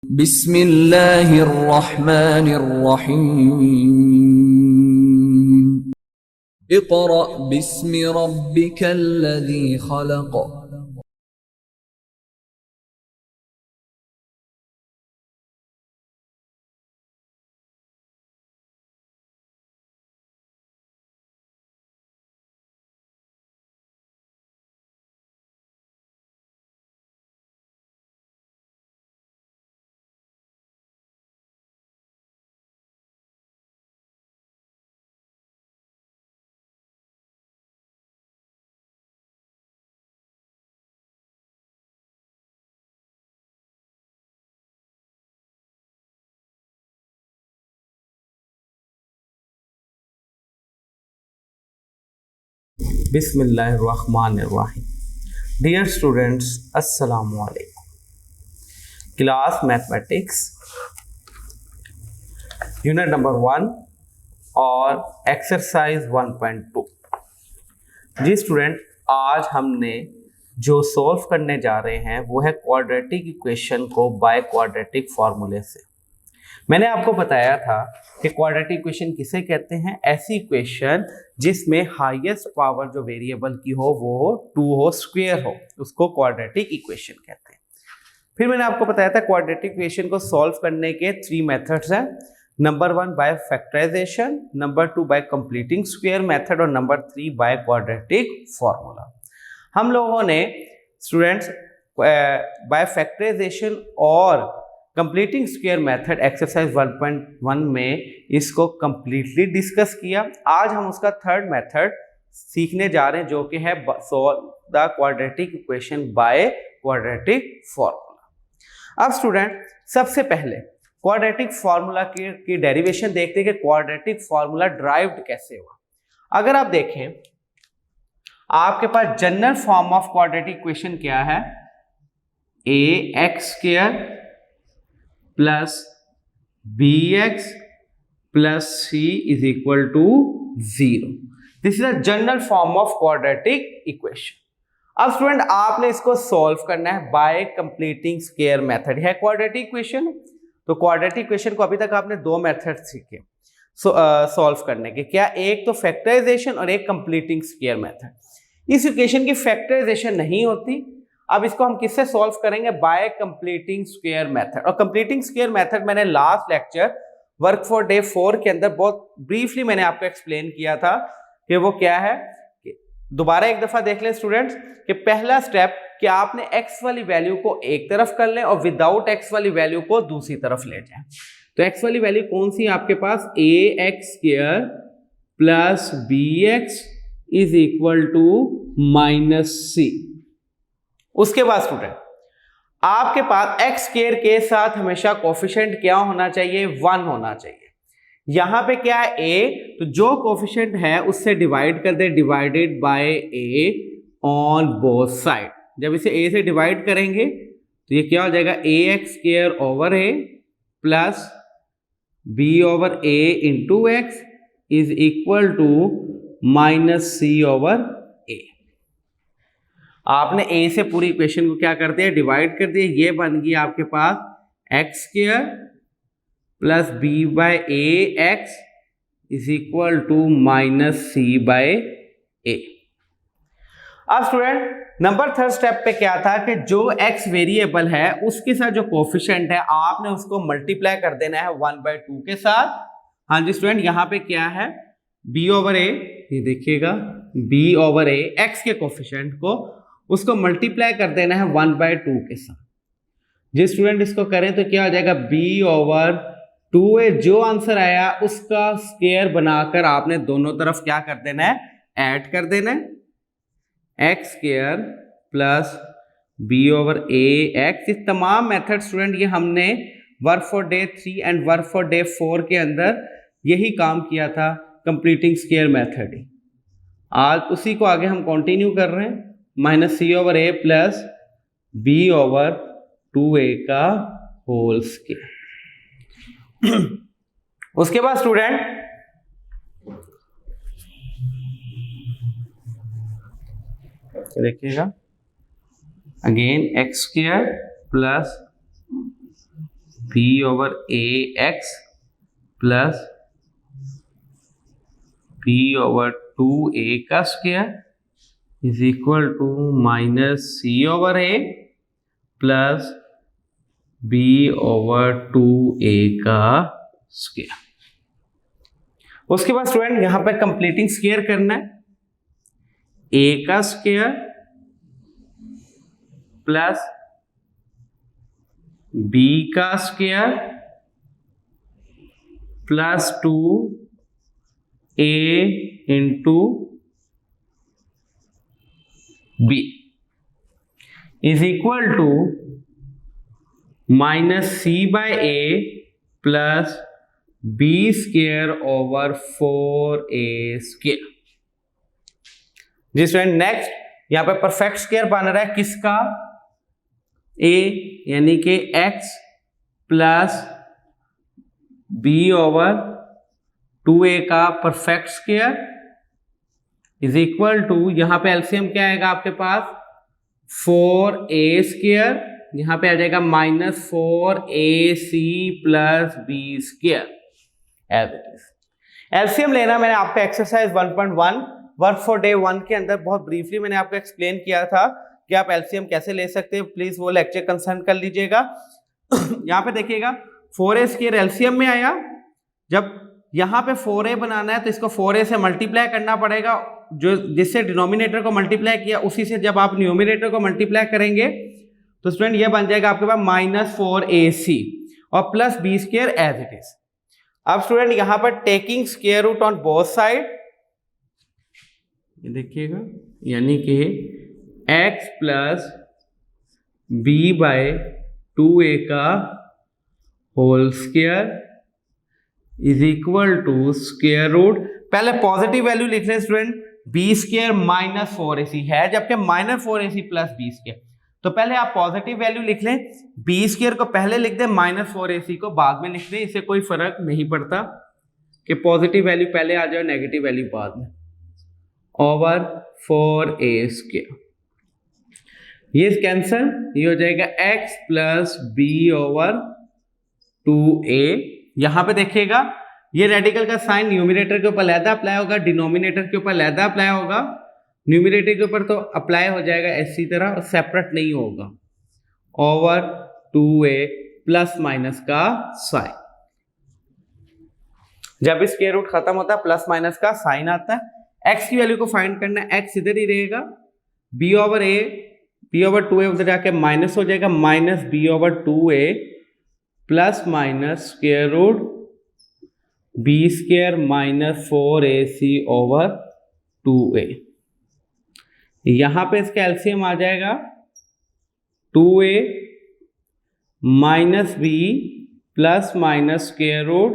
बिस्मिल्लाहिर्रहमानिर्रहीम। इक़रा बिस्मि रब्बिकल्लज़ी खलक़। बिस्मिल्लाहिर्रहमानिर्रहीम। Dear students, अस्सलामु अलैकुम। क्लास मैथमेटिक्स यूनिट नंबर 1 और एक्सरसाइज 1.2। जी स्टूडेंट, आज हमने जो सॉल्व करने जा रहे हैं वो है क्वाड्रेटिक इक्वेशन को बाय क्वाड्रेटिक फॉर्मूले से। मैंने आपको बताया था कि क्वाड्रेटिक इक्वेशन किसे कहते हैं? ऐसी इक्वेशन जिसमें हाईएस्ट पावर जो वेरिएबल की हो वो 2 हो, स्क्वायर हो, उसको क्वाड्रेटिक इक्वेशन कहते हैं। फिर मैंने आपको बताया था क्वाड्रेटिक इक्वेशन को सॉल्व करने के 3 मेथड्स हैं। Number 1 by factorization, number 2 by completing square method और नंबर 3 बाय क्वाड्रेटिक फॉर्मूला। हम लोगों ने स्टूडेंट्स बाय फैक्टराइजेशन और कंप्लीटिंग स्क्वायर मेथड एक्सरसाइज 1.1 में इसको कंप्लीटली डिस्कस किया। आज हम उसका थर्ड मेथड सीखने जा रहे हैं जो कि है solve the quadratic equation bye quadratic formula. अब स्टूडेंट, सबसे पहले क्वाड्रेटिक फॉर्मूला की डेरिवेशन देखते हैं कि क्वाड्रेटिक फॉर्मूला ड्राइव्ड कैसे हुआ। अगर आप देखें, आपके पास general form of quadratic equation क्या है? ax² plus bx plus c is equal to 0। This is a general form of quadratic equation. अब स्टूडेंट, आपने इसको सॉल्व करना है बाय कंप्लीटिंग स्क्वायर मेथड। है क्वाड्रेटिक इक्वेशन, तो क्वाड्रेटिक इक्वेशन को अभी तक आपने 2 मेथड सीखे सॉल्व करने के। क्या? एक तो फैक्टराइजेशन और एक कंप्लीटिंग स्क्वायर मेथड। इस इक्वेशन की फैक्टराइजेशन नहीं होती। अब इसको हम किससे सॉल्व करेंगे? Bye completing square method. और कंप्लीटिंग स्क्वायर मेथड मैंने last lecture work for day 4 के अंदर बहुत ब्रीफली मैंने आपको एक्सप्लेन किया था कि वो क्या है। दोबारा एक दफा देख लें स्टूडेंट्स कि पहला स्टेप कि आपने x वाली वैल्यू को एक तरफ कर लें और विदाउट x वाली वैल्यू को दूसरी तरफ ले जाएं। तो x वाली वैल्यू कौन सी है आपके पास? ax² plus bx is equal to -c। उसके बाद स्टूडेंट, आपके पास x² के साथ हमेशा कोफिशिएंट क्या होना चाहिए? 1 होना चाहिए। यहां पे क्या है? a, तो जो कोफिशिएंट है उससे डिवाइड कर दे, divided by a on both side. जब इसे a से डिवाइड करेंगे तो ये क्या हो जाएगा? ax² over a plus b over a into x is equal to -c over a। आपने a से पूरी इक्वेशन को क्या कर दिया? डिवाइड कर दिया। ये बन गई आपके पास x² plus b by a x is equal to -c by a। अब स्टूडेंट, नंबर थर्ड स्टेप पे क्या था कि जो x वेरिएबल है उसके साथ जो कोफिशिएंट है आपने उसको मल्टीप्लाई कर देना है 1/2 के साथ। हाँ जी स्टूडेंट, यहाँ पे क्या है? b ओवर a, ये देखिएगा b ओवर a, x के कोफिशिएंट को उसको मल्टीप्लाई कर देना है 1/2 के साथ। जिस स्टूडेंट इसको करें तो क्या हो जाएगा? b ओवर 2a, जो आंसर आया उसका स्क्वायर बनाकर आपने दोनों तरफ क्या कर देना है? ऐड कर देना है। x² plus b over a x। इस तमाम मेथड स्टूडेंट ये हमने work for day 3 and work for day 4 के अंदर यही काम किया था, कंप्लीटिंग स्क्वायर मेथड ही। आज उसी को आगे हम कंटिन्यू कर रहे हैं। -c over a plus b over 2a का होल स्क्वायर। उसके बाद स्टूडेंट देखिएगा, again x² plus B over a x plus B over 2a का square is equal to minus c over a plus B over 2a का square. उसके बाद student यहां पे कंप्लीटिंग स्क्वायर करना है, a का स्क्वायर प्लस b का square plus 2a into b is equal to minus C by A plus B square over 4a square. जी स्टूडेंट नेक्स्ट यहां पे परफेक्ट स्क्वायर बन रहा है किसका, a यानी कि x plus b over 2a का perfect square is equal to, यहां पे एलसीएम क्या आएगा आपके पास 4a स्क्वायर, यहां पे आ जाएगा minus 4ac plus b square as it is. LCM लेना मैंने आपको एक्सरसाइज 1.1 वर्क फॉर डे 1 के अंदर बहुत ब्रीफली मैंने आपको एक्सप्लेन किया था कि आप एलसीएम कैसे ले सकते हैं, प्लीज वो लेक्चर कंसल्ट कर लीजिएगा। यहाँ पे देखिएगा 4a स्क्वायर एलसीएम में आया, जब यहाँ पे 4a बनाना है तो इसको 4a से मल्टीप्लाई करना पड़ेगा, जो जिससे डिनोमिनेटर को मल्टीप्लाई किया उसी से जब आप न्यूमिनेटर को मल्टीप्लाई करेंगे तो स्टूडेंट ये बन जाएगा आपके पास माइनस 4ac और plus B square as it is. अब स्टूडेंट यहां पर taking square root on both side, ये देखिएगा यानी कि x plus B by 2a का whole square is equal to square root, पहले पॉजिटिव वैल्यू लिख रहे हैं student, B square minus 4ac है जबकि minus 4ac plus B square, तो पहले आप पॉजिटिव वैल्यू लिख लें, बी स्क्वायर को पहले लिख दें, माइनस 4ac को बाद में लिख दें, इससे कोई फर्क नहीं पड़ता कि पॉजिटिव वैल्यू पहले आ जाए नेगेटिव वैल्यू बाद में, ओवर 4a स्क्वायर, ये कैंसल, ये हो जाएगा x plus B over 2a। यहां पे देखिएगा ये रेडिकल का साइन न्यूमिनेटर के ऊपर लहदा अप्लाई होगा, डिनोमिनेटर के ऊपर लहदा अप्लाई होगा, न्यूमिनेटर के ऊपर तो अप्लाई हो जाएगा ऐसी तरह और सेपरेट नहीं होगा, ओवर 2a प्लस माइनस का साइन, जब स्क्वायर रूट खत्म होता है प्लस माइनस का साइन आता है। x की वैल्यू को फाइंड करना है, x इधर ही रहेगा, b over a, b over 2a उधर जाके माइनस हो जाएगा, minus b over 2a plus minus square root b square minus 4ac over 2a। यहां पे इसका एलसीएम आ जाएगा 2a minus b plus minus square root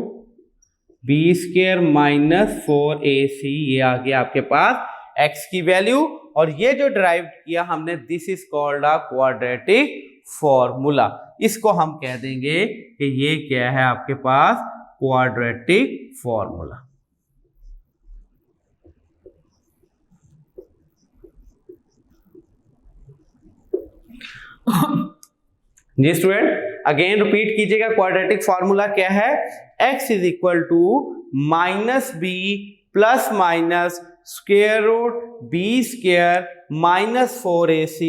b square minus 4ac, ये आ गया आपके पास x की वैल्यू, और ये जो डिराइव किया हमने this is called a quadratic formula, इसको हम कह देंगे कि ये क्या है आपके पास क्वाड्रेटिक फॉर्मूला। जी स्टूडेंट अगेन रिपीट कीजिएगा, क्वाड्रेटिक फॉर्मूला क्या है, x is equal to minus B plus minus square root B square minus 4ac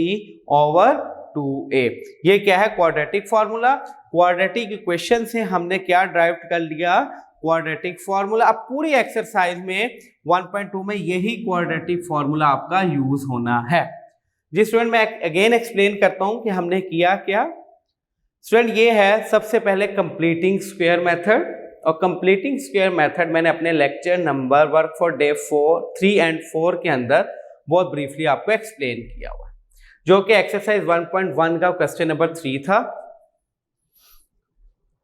over 2a। ये क्या है क्वाड्रेटिक फॉर्मूला, क्वाड्रेटिक इक्वेशन से हमने क्या ड्राइव कर लिया, क्वाड्रेटिक फॉर्मूला। अब पूरी एक्सरसाइज में 1.2 में यही क्वाड्रेटिक फॉर्मूला आपका यूज होना है। जी स्टूडेंट मैं अगेन एक्सप्लेन करता हूं कि हमने किया क्या। स्टूडेंट ये है सबसे पहले कंप्लीटिंग स्क्वायर मेथड, और कंप्लीटिंग स्क्वायर मेथड मैंने अपने lecture number work for day 3 and 4 के अंदर बहुत ब्रीफली आपको एक्सप्लेन किया हुआ है, जो कि एक्सरसाइज 1.1 का क्वेश्चन नंबर 3 था।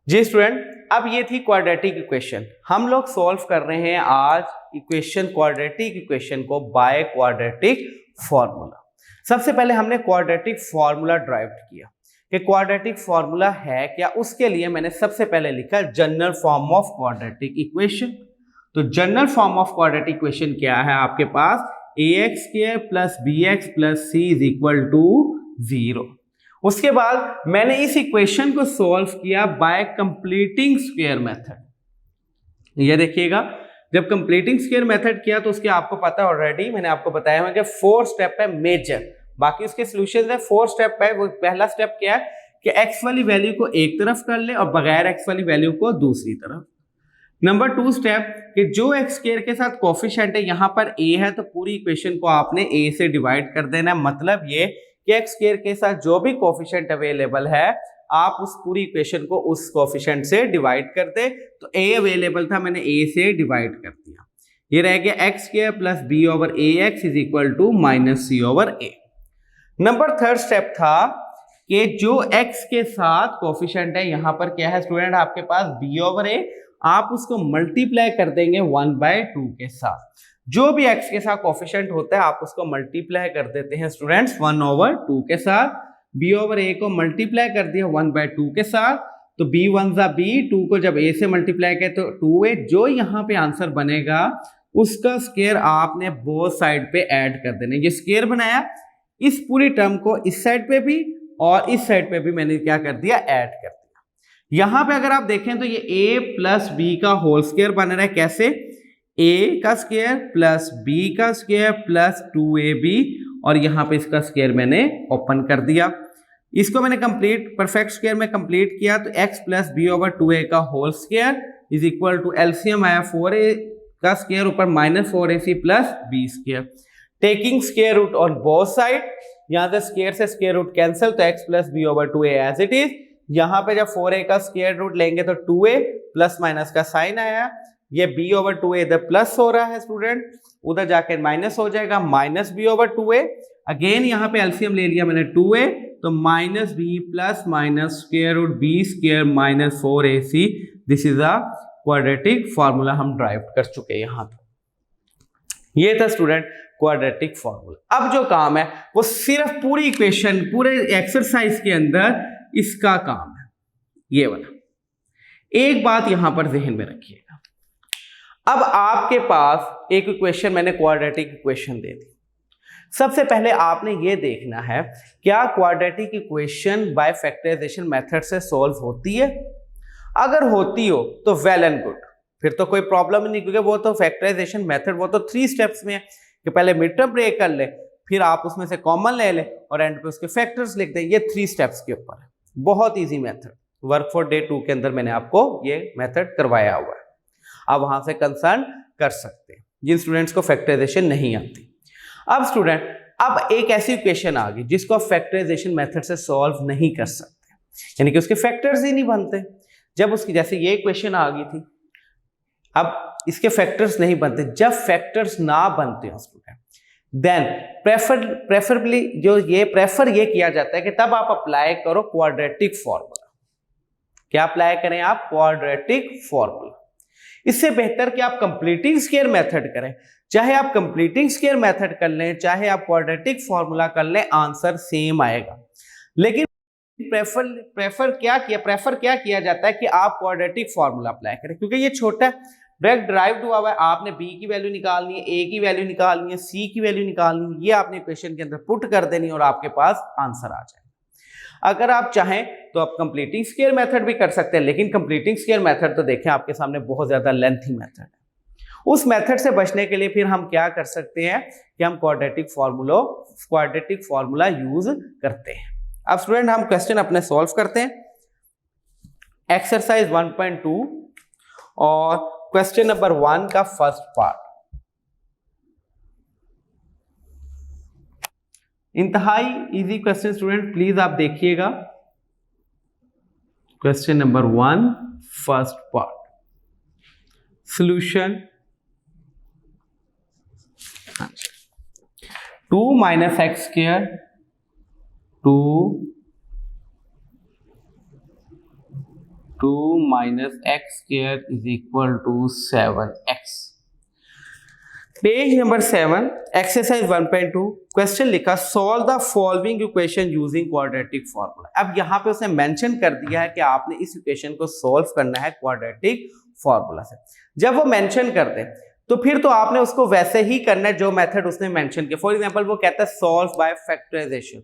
जी स्टूडेंट अब ये थी क्वाड्रेटिक इक्वेशन, हम लोग सॉल्व कर रहे हैं आज इक्वेशन, क्वाड्रेटिक इक्वेशन को बाय क्वाड्रेटिक फॉर्मूला। सबसे पहले हमने क्वाड्रेटिक फॉर्मूला ड्राइव किया कि क्वाड्रेटिक फॉर्मूला है क्या, उसके लिए मैंने सबसे पहले लिखा general form of quadratic equation. तो general form of quadratic equation क्या है आपके पास, ax² plus bx plus c is equal to 0। उसके बाद मैंने इस इक्वेशन को सॉल्व किया बाय कंप्लीटिंग स्क्वायर मेथड। ये देखिएगा, जब कंप्लीटिंग स्क्वायर मेथड किया तो उसके आपको पता है ऑलरेडी, मैंने आपको बताया हुआ कि 4 स्टेप है मेजर, बाकी उसके सॉल्यूशंस है 4 स्टेप है। वो पहला स्टेप क्या है कि x वाली वैल्यू को एक तरफ कर ले और बगैर x वाली वैल्यू को दूसरी तरफ। नंबर 2 स्टेप कि जो x स्क्वायर के साथ कोफिशिएंट है, यहाँ पर a है तो पूरी इक्वेशन को आपने a से डिवाइड कर देना। मतलब ये कि x स्क्वायर के साथ जो भी कोफिशिएंट अवेलेबल है आप उस पूरी इक्वेशन को उस कोफिशिएंट से डिवाइड कर दे। तो a अवेलेबल था, मैंने a से डिवाइड कर दिया। ये रह गया x square plus b over ax is equal to minus c over a। Number 3 step था कि जो x के साथ कोफिशिएंट है, यहाँ पर क्या है स्टूडेंट आपके पास b ओवर a, आप उसको मल्टीप्लाई कर देंगे 1/2 के साथ। जो भी x के साथ कोफिशिएंट होता है आप उसको मल्टीप्लाई कर देते हैं स्टूडेंट्स 1/2 के साथ। b ओवर a को मल्टीप्लाई कर दिया 1/2 के साथ, तो b 1 जा b, 2 को जब a से मल्टीप्लाई किया तो 2a। जो यहाँ पे आंसर बनेगा उसका स्क्वायर आपने बोथ साइड पे ऐड कर देना। ये स्क्वायर बनाया, इस पूरी टर्म को इस साइड पे भी और इस साइड पे भी मैंने क्या कर दिया, ऐड कर दिया। यहां पे अगर आप देखें तो ये a प्लस बी का होल स्क्वायर बन रहा है। कैसे? a का स्क्वायर प्लस b का स्क्वायर प्लस 2ab, और यहां पे इसका स्क्वायर मैंने ओपन कर दिया। इसको मैंने कंप्लीट परफेक्ट स्क्वायर में कंप्लीट किया तो x plus B over 2a का whole square is equal to LCM आया 4a का स्क्वायर ऊपर minus 4ac plus b square. Taking square root on both side, यहां से स्क्वायर से स्क्वायर रूट कैंसिल, तो x plus B over 2a as it is. यहां पे जब 4a का स्क्वायर रूट लेंगे तो 2a प्लस माइनस का साइन आया, ये b ओवर 2a इधर प्लस हो रहा है स्टूडेंट, उधर जाके माइनस हो जाएगा, minus b over 2a। Again यहाँ पे एलसीएम ले लिया मैंने 2a, तो minus b plus minus square root b square minus 4ac। This is a quadratic formula हम ड्राइव कर चुके हैं यहाँ पे। ये था स्टूडेंट क्वाड्रेटिक फॉर्मूला। अब जो काम है वो सिर्फ पूरी इक्वेशन, पूरे एक्सरसाइज के अंदर इसका काम है ये वाला। एक बात यहां पर ध्यान में रखिएगा, अब आपके पास एक इक्वेशन मैंने क्वाड्रेटिक इक्वेशन दे दी। सबसे पहले आपने ये देखना है क्या quadratic equation by factorization method से सॉल्व होती है। अगर होती हो तो वेल एंड गुड, फिर तो कोई प्रॉब्लम नहीं, क्योंकि वो तो फैक्टराइजेशन मेथड वो तो 3 स्टेप्स में है कि पहले मिड टर्म ब्रेक कर ले, फिर आप उसमें से कॉमन ले ले और एंड पे उसके फैक्टर्स लिख दें। ये 3 स्टेप्स के ऊपर है, बहुत easy method. Work for day 2 के अंदर मैंने आपको ये मेथड करवाया हुआ है, आप वहां से कंसर्न कर सकते हैं जिन स्टूडेंट्स को फैक्टराइजेशन नहीं आती। अब स्टूडेंट, अब एक ऐसी इक्वेशन आ गई जिसको आप फैक्टराइजेशन मेथड से सॉल्व नहीं कर सकते, यानी कि उसके फैक्टर्स ही नहीं बनते। जब उसकी जैसे ये इक्वेशन आ गई थी, अब इसके फैक्टर्स नहीं बनते। जब फैक्टर्स ना बनते हैं स्टूडेंट, देन प्रेफरेबली जो ये प्रेफर ये किया जाता है कि तब आप अप्लाई करो क्वाड्रेटिक फॉर्मूला। क्या अप्लाई करें आप? Quadratic formula. इससे बेहतर कि आप कंप्लीटिंग स्क्वायर मेथड करें। चाहे आप कंप्लीटिंग स्क्वायर मेथड कर लें, चाहे आप क्वाड्रेटिक फॉर्मूला कर लें, आंसर सेम आएगा। लेकिन प्रेफर क्या किया जाता है कि आप क्वाड्रेटिक फॉर्मूला अप्लाई करें, क्योंकि ये छोटा है, डायरेक्ट ड्राइव्ड हुआ है। आपने b की वैल्यू निकालनी है, a की वैल्यू निकालनी है, c की वैल्यू निकालनी है, ये आपने इक्वेशन के अंदर पुट कर देनी और आपके पास आंसर आ जाए। अगर आप चाहें तो आप कंप्लीटिंग स्क्वायर मेथड भी कर सकते हैं, लेकिन कंप्लीटिंग स्क्वायर मेथड तो देखें आपके सामने बहुत ज्यादा लेंथी मेथड है। उस मेथड से बचने के लिए फिर हम क्या कर सकते हैं कि हम क्वाड्रेटिक फॉर्मूला यूज करते हैं। अब स्टूडेंट हम क्वेश्चन अपने सॉल्व करते हैं। एक्सरसाइज 1.2 और क्वेश्चन नंबर 1 का फर्स्ट पार्ट। इंतहाई इजी क्वेश्चन स्टूडेंट, प्लीज आप देखिएगा। Question number 1 first part. Solution 2 minus x square 2 minus x square is equal to 7x। Page number 7 exercise 1.2 question लिखा, solve the following equation using quadratic formula. अब यहां पे उसने mention कर दिया है कि आपने इस इक्वेशन को सॉल्व करना है क्वाड्रेटिक फॉर्मूला से। जब वो मेंशन कर दे तो फिर तो आपने उसको वैसे ही करना है जो मेथड उसने मेंशन किया। फॉर एग्जांपल वो कहता है सॉल्व बाय फैक्टराइजेशन,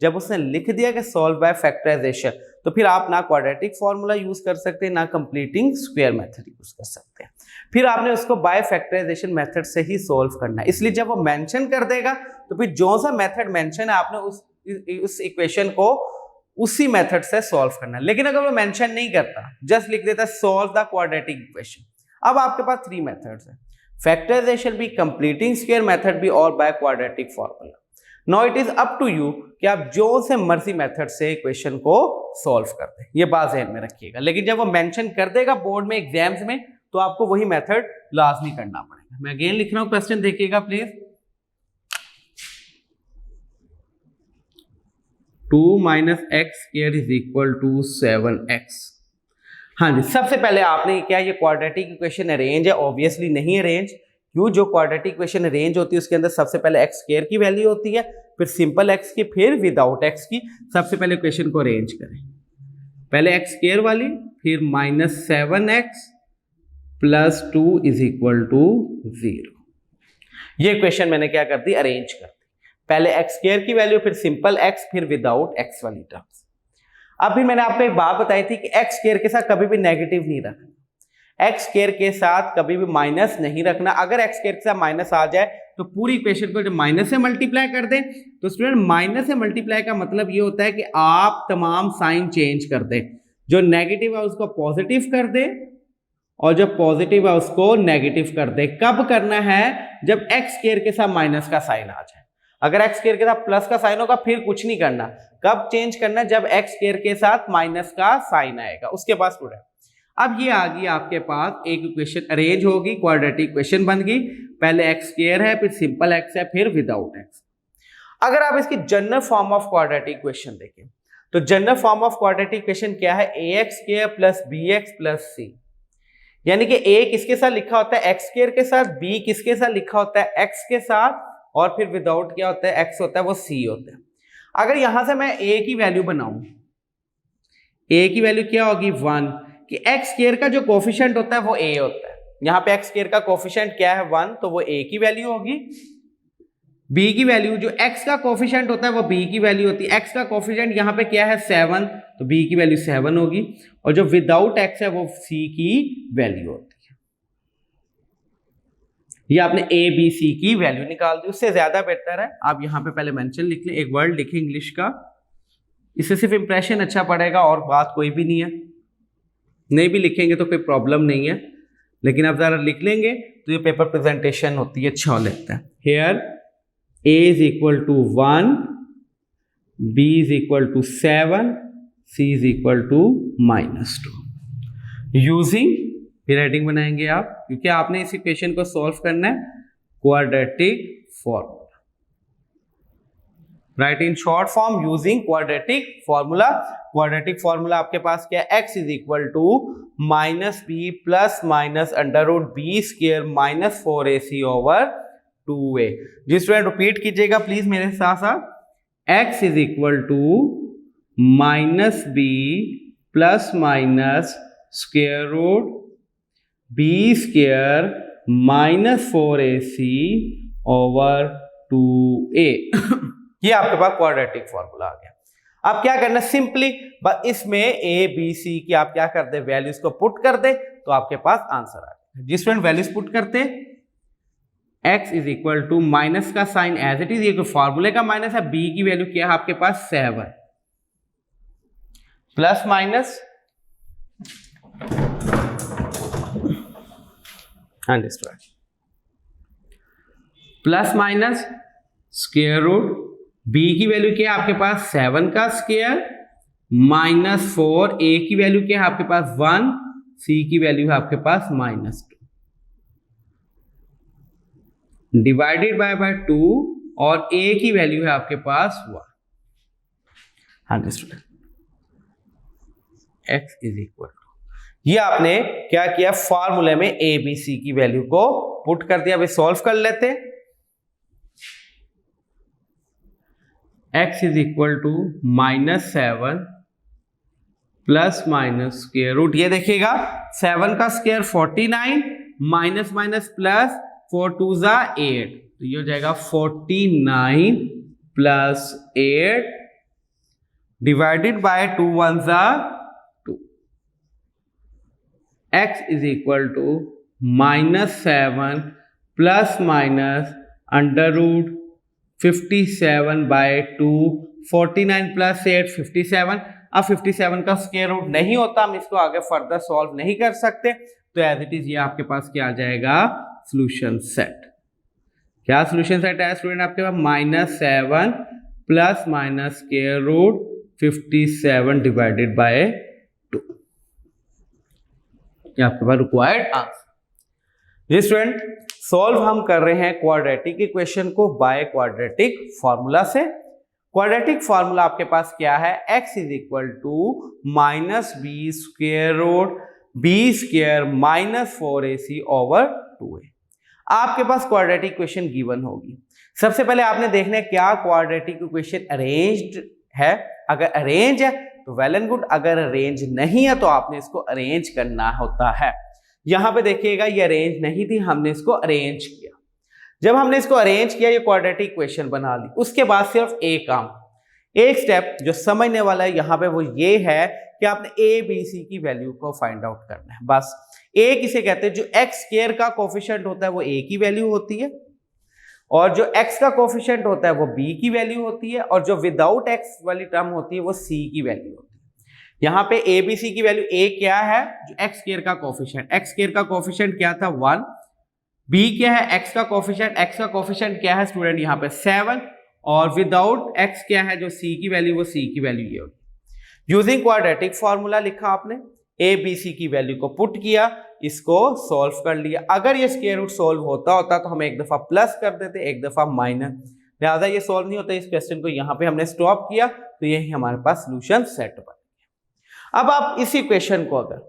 जब उसने लिख दिया कि सॉल्व बाय फैक्टराइजेशन, तो फिर आप ना क्वाड्रेटिक फॉर्मूला यूज कर सकते हैं ना कंप्लीटिंग स्क्वायर मेथड यूज कर सकते हैं, फिर आपने उसको बाय फैक्टराइजेशन मेथड से ही सॉल्व करना है। इसलिए जब वो मेंशन कर देगा तो फिर जो सा मेथड मेंशन है आपने उस इक्वेशन को उसी मेथड से सॉल्व करना है। लेकिन अगर वो मेंशन नहीं करता, जस्ट लिख देता सॉल्व द क्वाड्रेटिक इक्वेशन, अब आपके पास 3 मेथड्स हैं, फैक्टराइजेशन भी, कंप्लीटिंग स्क्वायर मेथड भी और by quadratic formula. Now it is up to you कि आप जो से मर्जी मेथड से इक्वेशन को सॉल्व कर दें, ये बात ध्यान में रखिएगा। लेकिन जब वो मेंशन कर देगा बोर्ड में, एग्जाम्स में, तो आपको वही मेथड लाजमी करना पड़ेगा। मैं अगेन लिख रहा हूं, क्वेश्चन देखिएगा please. 2 minus x square is equal to 7x। हाँ जी, सबसे पहले आपने क्या, ये क्वाड्रेटिक इक्वेशन अरेंज है? ऑब्वियसली नहीं अरेंज। क्यों? जो क्वाड्रेटिक इक्वेशन अरेंज होती है उसके अंदर सबसे पहले एक्स स्क्वायर की वैल्यू होती है, फिर सिंपल एक्स की, फिर विदाउट एक्स की। सबसे पहले इक्वेशन को अरेंज करें, पहले एक्स स्क्वायर वाली, फिर minus 7x plus 2 is equal to 0। ये इक्वेशन मैंने क्या कर दी, अरेंज कर दी। पहले एक्स स्क्वायर की वैल्यू, फिर सिंपल एक्स, फिर विदाउट एक्स वाली टर्म्स। अब भी मैंने आपको एक बात बताई थी कि एक्स स्क्वायर के साथ कभी भी नेगेटिव नहीं रखना, एक्स स्क्वायर के साथ कभी भी माइनस नहीं रखना। अगर एक्स स्क्वायर के साथ माइनस आ जाए तो पूरी इक्वेशन को जब माइनस से मल्टीप्लाई कर दें, तो स्टूडेंट माइनस से मल्टीप्लाई का मतलब ये होता है कि आप तमाम साइन चेंज कर दें, जो नेगेटिव है उसको पॉजिटिव कर दें और जो पॉजिटिव है उसको नेगेटिव कर दे। कब करना है? जब एक्स स्क्वायर के साथ माइनस का साइन आ जाए। अगर एक्स स्क्वायर के साथ प्लस का साइन होगा फिर कुछ नहीं करना। कब चेंज करना? जब एक्स स्क्वायर के साथ माइनस का साइन आएगा, उसके बाद स्टूडेंट अब ये आ गई आपके पास एक इक्वेशन अरेंज होगी, क्वाड्रेटिक इक्वेशन बन गई। पहले एक्स स्क्वायर है, फिर सिंपल एक्स है, फिर विदाउट एक्स। अगर आप इसकी general form of quadratic equation देखें तो general form of quadratic equation क्या है? ax square plus bx plus c। यानी कि a किसके साथ लिखा होता है? x स्क्वायर के साथ, b किसके साथ लिखा होता है? x के साथ, और फिर विदाउट क्या होता है? x होता है, वो c होता है। अगर यहां से मैं a की वैल्यू बनाऊं, a की वैल्यू क्या होगी? 1, कि x स्क्वायर का जो कोफिशिएंट होता है वो a होता है। यहां पे x स्क्वायर का कोफिशिएंट क्या है? 1, तो वो a की वैल्यू होगी। b की वैल्यू, जो x का कोफिशिएंट होता है वो b की वैल्यू होती है। x का कोफिशिएंट यहाँ पे क्या है? 7, तो b की वैल्यू 7 होगी, और जो विदाउट x है वो c की वैल्यू होती है। ये आपने a b c की वैल्यू निकाल दी। उससे ज्यादा बेहतर है आप यहाँ पे पहले मेंशन लिख लें, एक वर्ड लिखें इंग्लिश का, इससे सिर्फ इंप्रेशन अच्छा पड़ेगा और बात कोई भी नहीं है। नहीं भी लिखेंगे तो कोई प्रॉब्लम नहीं है, लेकिन आप जरा लिख लेंगे तो ये पेपर प्रेजेंटेशन होती है, अच्छा लगता है। Here a is equal to 1, b is equal to 7, c is equal to -2। Using, फिर हेडिंग बनाएंगे आप, क्योंकि आपने इस इक्वेशन को सॉल्व करना है quadratic formula. Write in short form using quadratic formula. Quadratic formula आपके पास क्या है? x is equal to -b plus minus √b square minus 4ac over 2a। जी स्टूडेंट रिपीट कीजिएगा प्लीज मेरे साथ साथ। x is equal to -b plus minus square root b square minus 4ac over 2a। ये आपके पास quadratic formula आ गया। अब क्या करना? सिंपली बस इसमें a b c की आप क्या कर दे? वैल्यूज को पुट कर दे तो आपके पास आंसर आ जाएगा। जिस स्टूडेंट वैल्यूज पुट करते, x is equal to minus का साइन एज इट इज, ये फॉर्मूले का माइनस है, b की वैल्यू क्या है आपके पास? 7 plus minus, plus minus square root, b की वैल्यू क्या है आपके पास? 7 का स्क्वायर माइनस 4, a की वैल्यू क्या है आपके पास? 1, c की वैल्यू है आपके पास -2, डिवाइडेड बाय 2, और a की वैल्यू है आपके पास 1। हाँ student, x is equal to, ये आपने क्या किया? फॉर्मूले में a b c की वैल्यू को पुट कर दिया। अभी सॉल्व कर लेते। x is equal to -7 plus minus square root, ये देखिएगा 7 का स्क्वायर 49, माइनस माइनस प्लस, 4 2 जा 8, तो ये हो जाएगा 49 प्लस 8 डिवाइडेड बाय 2 1 ज़ा 2, x is equal to -7 plus minus under root 57/2, 49 plus 8 57। अब 57 का स्क्वायर रूट नहीं होता, हम इसको आगे फर्दर सॉल्व नहीं कर सकते, तो एज इट इज ये आपके पास क्या आ जाएगा, सॉल्यूशन सेट। क्या सॉल्यूशन सेट है स्टूडेंट आपके पास, -7 plus minus square root 57 divided by 2, ये आपके पास रिक्वायर्ड आंसर। जी स्टूडेंट, सॉल्व हम कर रहे हैं क्वाड्रेटिक इक्वेशन को बाय क्वाड्रेटिक फॉर्मूला से। क्वाड्रेटिक फॉर्मूला आपके पास क्या है, x is equal to -b square root b square minus 4ac over 2a। आपके पास क्वाड्रेटिक इक्वेशन गिवन होगी। सबसे पहले आपने देखना है क्या क्वाड्रेटिक इक्वेशन अरेंज्ड है, अगर अरेंज है तो वेल एंड गुड, अगर अरेंज नहीं है तो आपने इसको अरेंज करना होता है। यहां पे देखिएगा ये अरेंज नहीं थी, हमने इसको अरेंज किया। जब हमने इसको अरेंज किया, ये क्वाड्रेटिक इक्वेशन बना ली, उसके बाद सिर्फ एक काम, एक स्टेप जो समझने वाला है यहां पे वो ये है कि आपने ए बी सी की वैल्यू को फाइंड आउट करना है। बस ए किसे कहते हैं, जो एक्स स्क्वायर का कोफिशिएंट होता है वो ए की वैल्यू होती है, और जो एक्स का कोफिशिएंट होता है वो बी की वैल्यू होती है, और जो विदाउट एक्स वाली टर्म होती है वो सी की वैल्यू होती है। यहाँ पे ए बी सी की वैल्यू, ए क्या है, जो एक्स स्क्वायर का कोफिशिएंट, एक्स स्क्वायर का कोफिशिएंट क्या था 1, बी क्या है एक्स का कोफिशिएंट, एक्स का कोफिशिएंट क्या है स्टूडेंट यहाँ पे 7, और विदाउट एक्स क्या है जो सी की वैल्यू, वो सी की वैल्यू ये होगी। यूजिंग क्वाड्रेटिक फॉर्मूला लिखा आपने, ए बी सी की वैल्यू को पुट किया, इसको सॉल्व कर लिया। अगर ये स्क्वायर रूट सॉल्व होता तो हम एक दफा प्लस कर देते, एक दफा माइनस, लिहाजा ये सॉल्व नहीं होता, इस क्वेश्चन को यहाँ पे हमने स्टॉप किया, तो यही हमारे पास सोल्यूशन सेट बन गया। अब आप इसी क्वेश्चन को अगर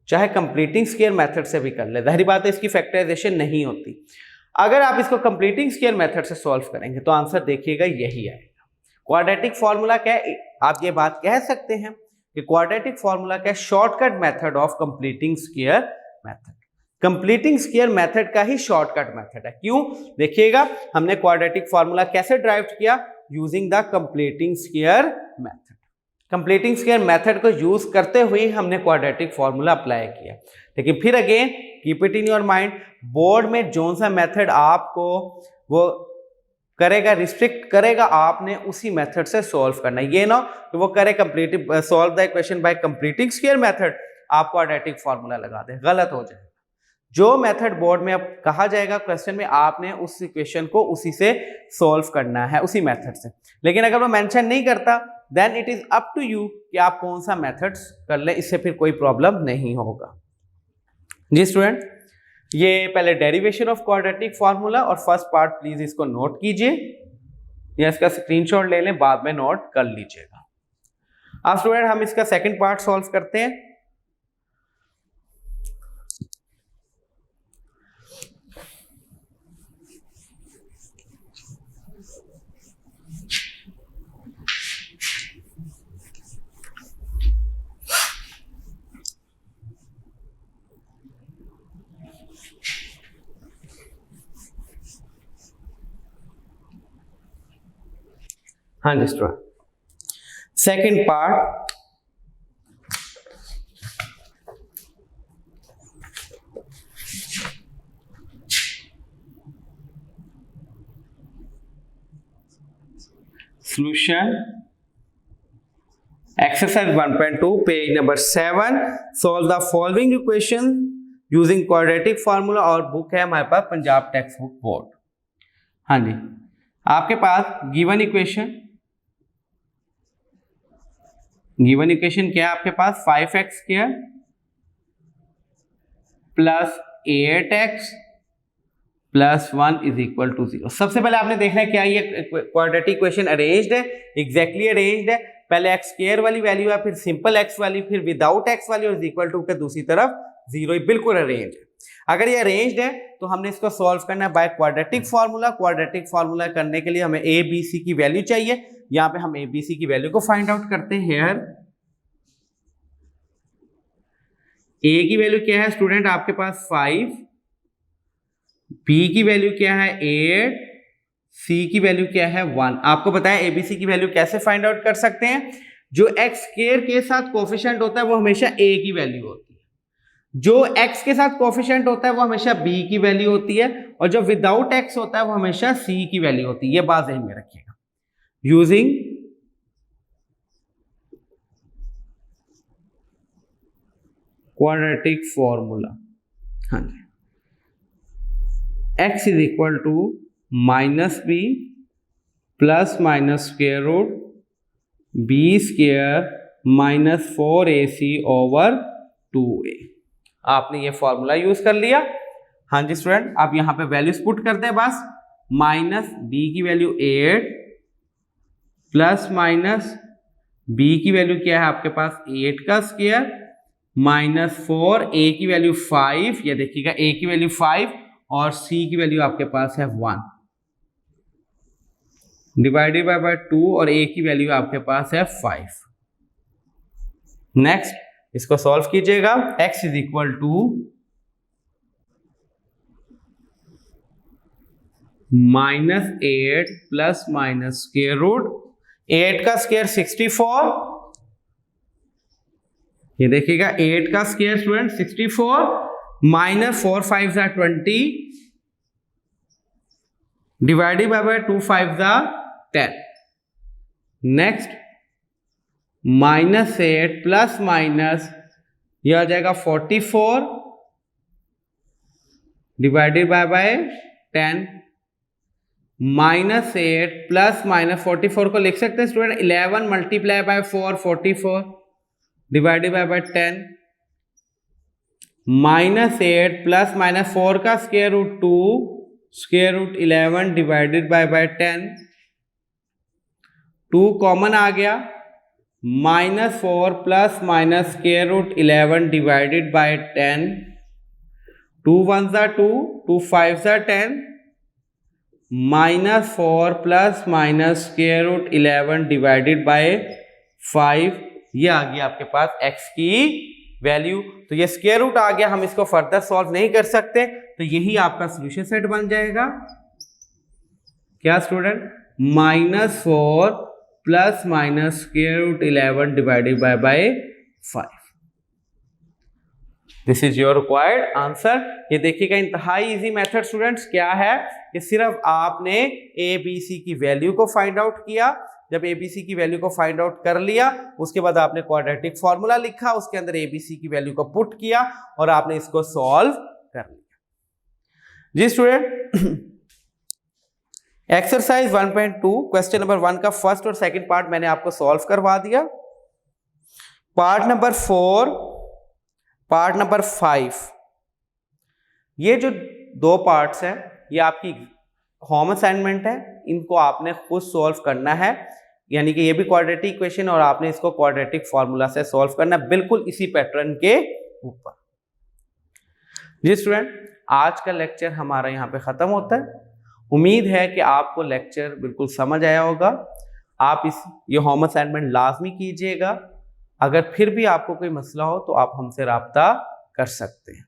चाहे कंप्लीटिंग स्क्वायर मेथड से भी कर ले, जाहिर बात है इसकी फैक्टराइजेशन नहीं होती, अगर आप इसको कंप्लीटिंग स्क्वायर मेथड से सॉल्व करेंगे तो आंसर देखिएगा यही आएगा। क्वाड्रेटिक फॉर्मूला क्या है, आप ये बात कह सकते हैं कि क्वाड्रेटिक फॉर्मूला क्या है, shortcut method of completing square method. Completing square method का ही शॉर्टकट मेथड है। क्यों, देखिएगा हमने क्वाड्रेटिक फॉर्मूला कैसे ड्राइव किया, using the completing square method. Completing square method को यूज करते हुए हमने क्वाड्रेटिक फॉर्मूला अप्लाई किया। लेकिन फिर again keep it in your mind, board में जो सा मेथड आपको वो करेगा, रिस्ट्रिक्ट करेगा, आपने उसी मेथड से सॉल्व करना है। ये ना कि वो करे completive solve the equation by completing square method, आप क्वाड्रेटिक फॉर्मूला लगा दे, गलत हो जाएगा। जो मेथड बोर्ड में अब कहा जाएगा क्वेश्चन में, आपने उस इक्वेशन को उसी से सॉल्व करना है, उसी मेथड से। लेकिन अगर वो मेंशन नहीं करता then it is up to you कि आप कौन सा मेथड्स कर ले, इससे फिर कोई प्रॉब्लम नहीं होगा। जी स्टूडेंट, ये पहले डेरिवेशन ऑफ क्वाड्रेटिक फॉर्मूला और फर्स्ट पार्ट प्लीज इसको नोट कीजिए या इसका स्क्रीनशॉट ले लें, बाद में नोट कर लीजिएगा। अब स्टूडेंट हम इसका सेकंड पार्ट सॉल्व करते हैं। हाँ जी student, second part solution exercise 1.2 page number 7, solve the following equation using quadratic formula, और बुक है हमारे पास पंजाब टेक्स्ट बुक बोर्ड। हाँ जी, आपके पास गिवन इक्वेशन क्या है आपके पास, 5x square plus 8x plus 1 is equal to 0। सबसे पहले आपने देखना है क्या ये क्वाड्रेटिक इक्वेशन अरेंज्ड है, एग्जैक्टली अरेंज्ड है। पहले एक्स स्क्वायर वाली वैल्यू है, फिर सिंपल एक्स वाली, फिर विदाउट एक्स वाली, और इज इक्वल टू के दूसरी तरफ 0, बिल्कुल अरेंज है। अगर ये अरेंज्ड है तो हमने इसको सॉल्व करना है bye quadratic formula. Quadratic formula करने के लिए हमें ए बी सी की वैल्यू चाहिए। यहाँ पे हम ए बी सी की वैल्यू को फाइंड आउट करते हैं। हियर ए की वैल्यू क्या है स्टूडेंट आपके पास 5, बी की वैल्यू क्या है 8, c की वैल्यू क्या है 1। आपको बताया abc की वैल्यू कैसे फाइंड आउट कर सकते हैं, जो x स्क्वायर के साथ कोफिशिएंट होता है वो हमेशा a की वैल्यू होती है, जो x के साथ कोफिशिएंट होता है वो हमेशा b की वैल्यू होती है, और जो विदाउट x होता है वो हमेशा c की वैल्यू होती है। ये बात ध्यान में रखिएगा। यूजिंग क्वाड्रेटिक फॉर्मूला, हाँ जी, x is equal to minus B plus minus square root B square minus 4ac over 2a। आपने ये फॉर्मूला यूज कर लिया। हाँ जी स्टूडेंट, आप यहां पे वैल्यूज पुट करते हैं बस। माइनस बी की वैल्यू 8 प्लस माइनस बी की वैल्यू क्या है आपके पास 8 का स्क्वायर माइनस 4, a की वैल्यू 5, ये देखिएगा a की वैल्यू 5 और c की वैल्यू आपके पास है 1 डिवाइडेड बाय 2 और a की वैल्यू आपके पास है 5। नेक्स्ट इसको सॉल्व कीजिएगा। x is equal to -8 plus minus square root 8 का स्क्वायर 64, ये देखिएगा 8 का स्क्वायर स्टूडेंट 64 माइनस 4 5 जा 20 डिवाइडेड बाय 2 5 जा 10। नेक्स्ट -8 प्लस माइनस ये आ जाएगा 44 डिवाइडेड बाय 10। -8 प्लस माइनस 44 को लिख सकते हैं student 11 multiply by 4 44 divided by 10। -8 plus minus 4 का square root 2 square root 11 divided by 10। 2 common आ गया, -4 plus minus square root 11 divided by 10। 2 1 जा 2, 2 5 जा 10, -4 plus minus square root 11 divided by 5। ये आ गया आपके पास x की वैल्यू। तो ये स्क्वायर रूट आ गया, हम इसको फर्दर सॉल्व नहीं कर सकते, तो यही आपका सॉल्यूशन सेट बन जाएगा। क्या student? -4 plus minus square root 11 divided by 5। This is your required answer. ये देखिएगा इंतहाई इजी मेथड स्टूडेंट्स। क्या है कि सिर्फ आपने ए बी सी की वैल्यू को फाइंड आउट किया। जब एबीसी की वैल्यू को फाइंड आउट कर लिया, उसके बाद आपने क्वाड्रेटिक फॉर्मूला लिखा, उसके अंदर एबीसी की वैल्यू को पुट किया और आपने इसको सॉल्व कर लिया। जी स्टूडेंट, एक्सरसाइज 1.2 क्वेश्चन नंबर 1 का फर्स्ट और सेकंड पार्ट मैंने आपको सॉल्व करवा दिया। पार्ट नंबर 4, पार्ट नंबर 5, ये जो 2 पार्ट्स हैं ये आपकी होम असाइनमेंट है। इनको आपने खुद सॉल्व करना है, यानी कि ये भी क्वाड्रेटिक इक्वेशन और आपने इसको क्वाड्रेटिक फॉर्मूला से सॉल्व करना है, बिल्कुल इसी पैटर्न के ऊपर। जी स्टूडेंट, आज का लेक्चर हमारा यहाँ पे खत्म होता है। उम्मीद है कि आपको लेक्चर बिल्कुल समझ आया होगा। आप ये होम असाइनमेंट लाजमी कीजिएगा। अगर फिर भी आपको कोई मसला हो तो आप हमसे राब्ता कर सकते हैं।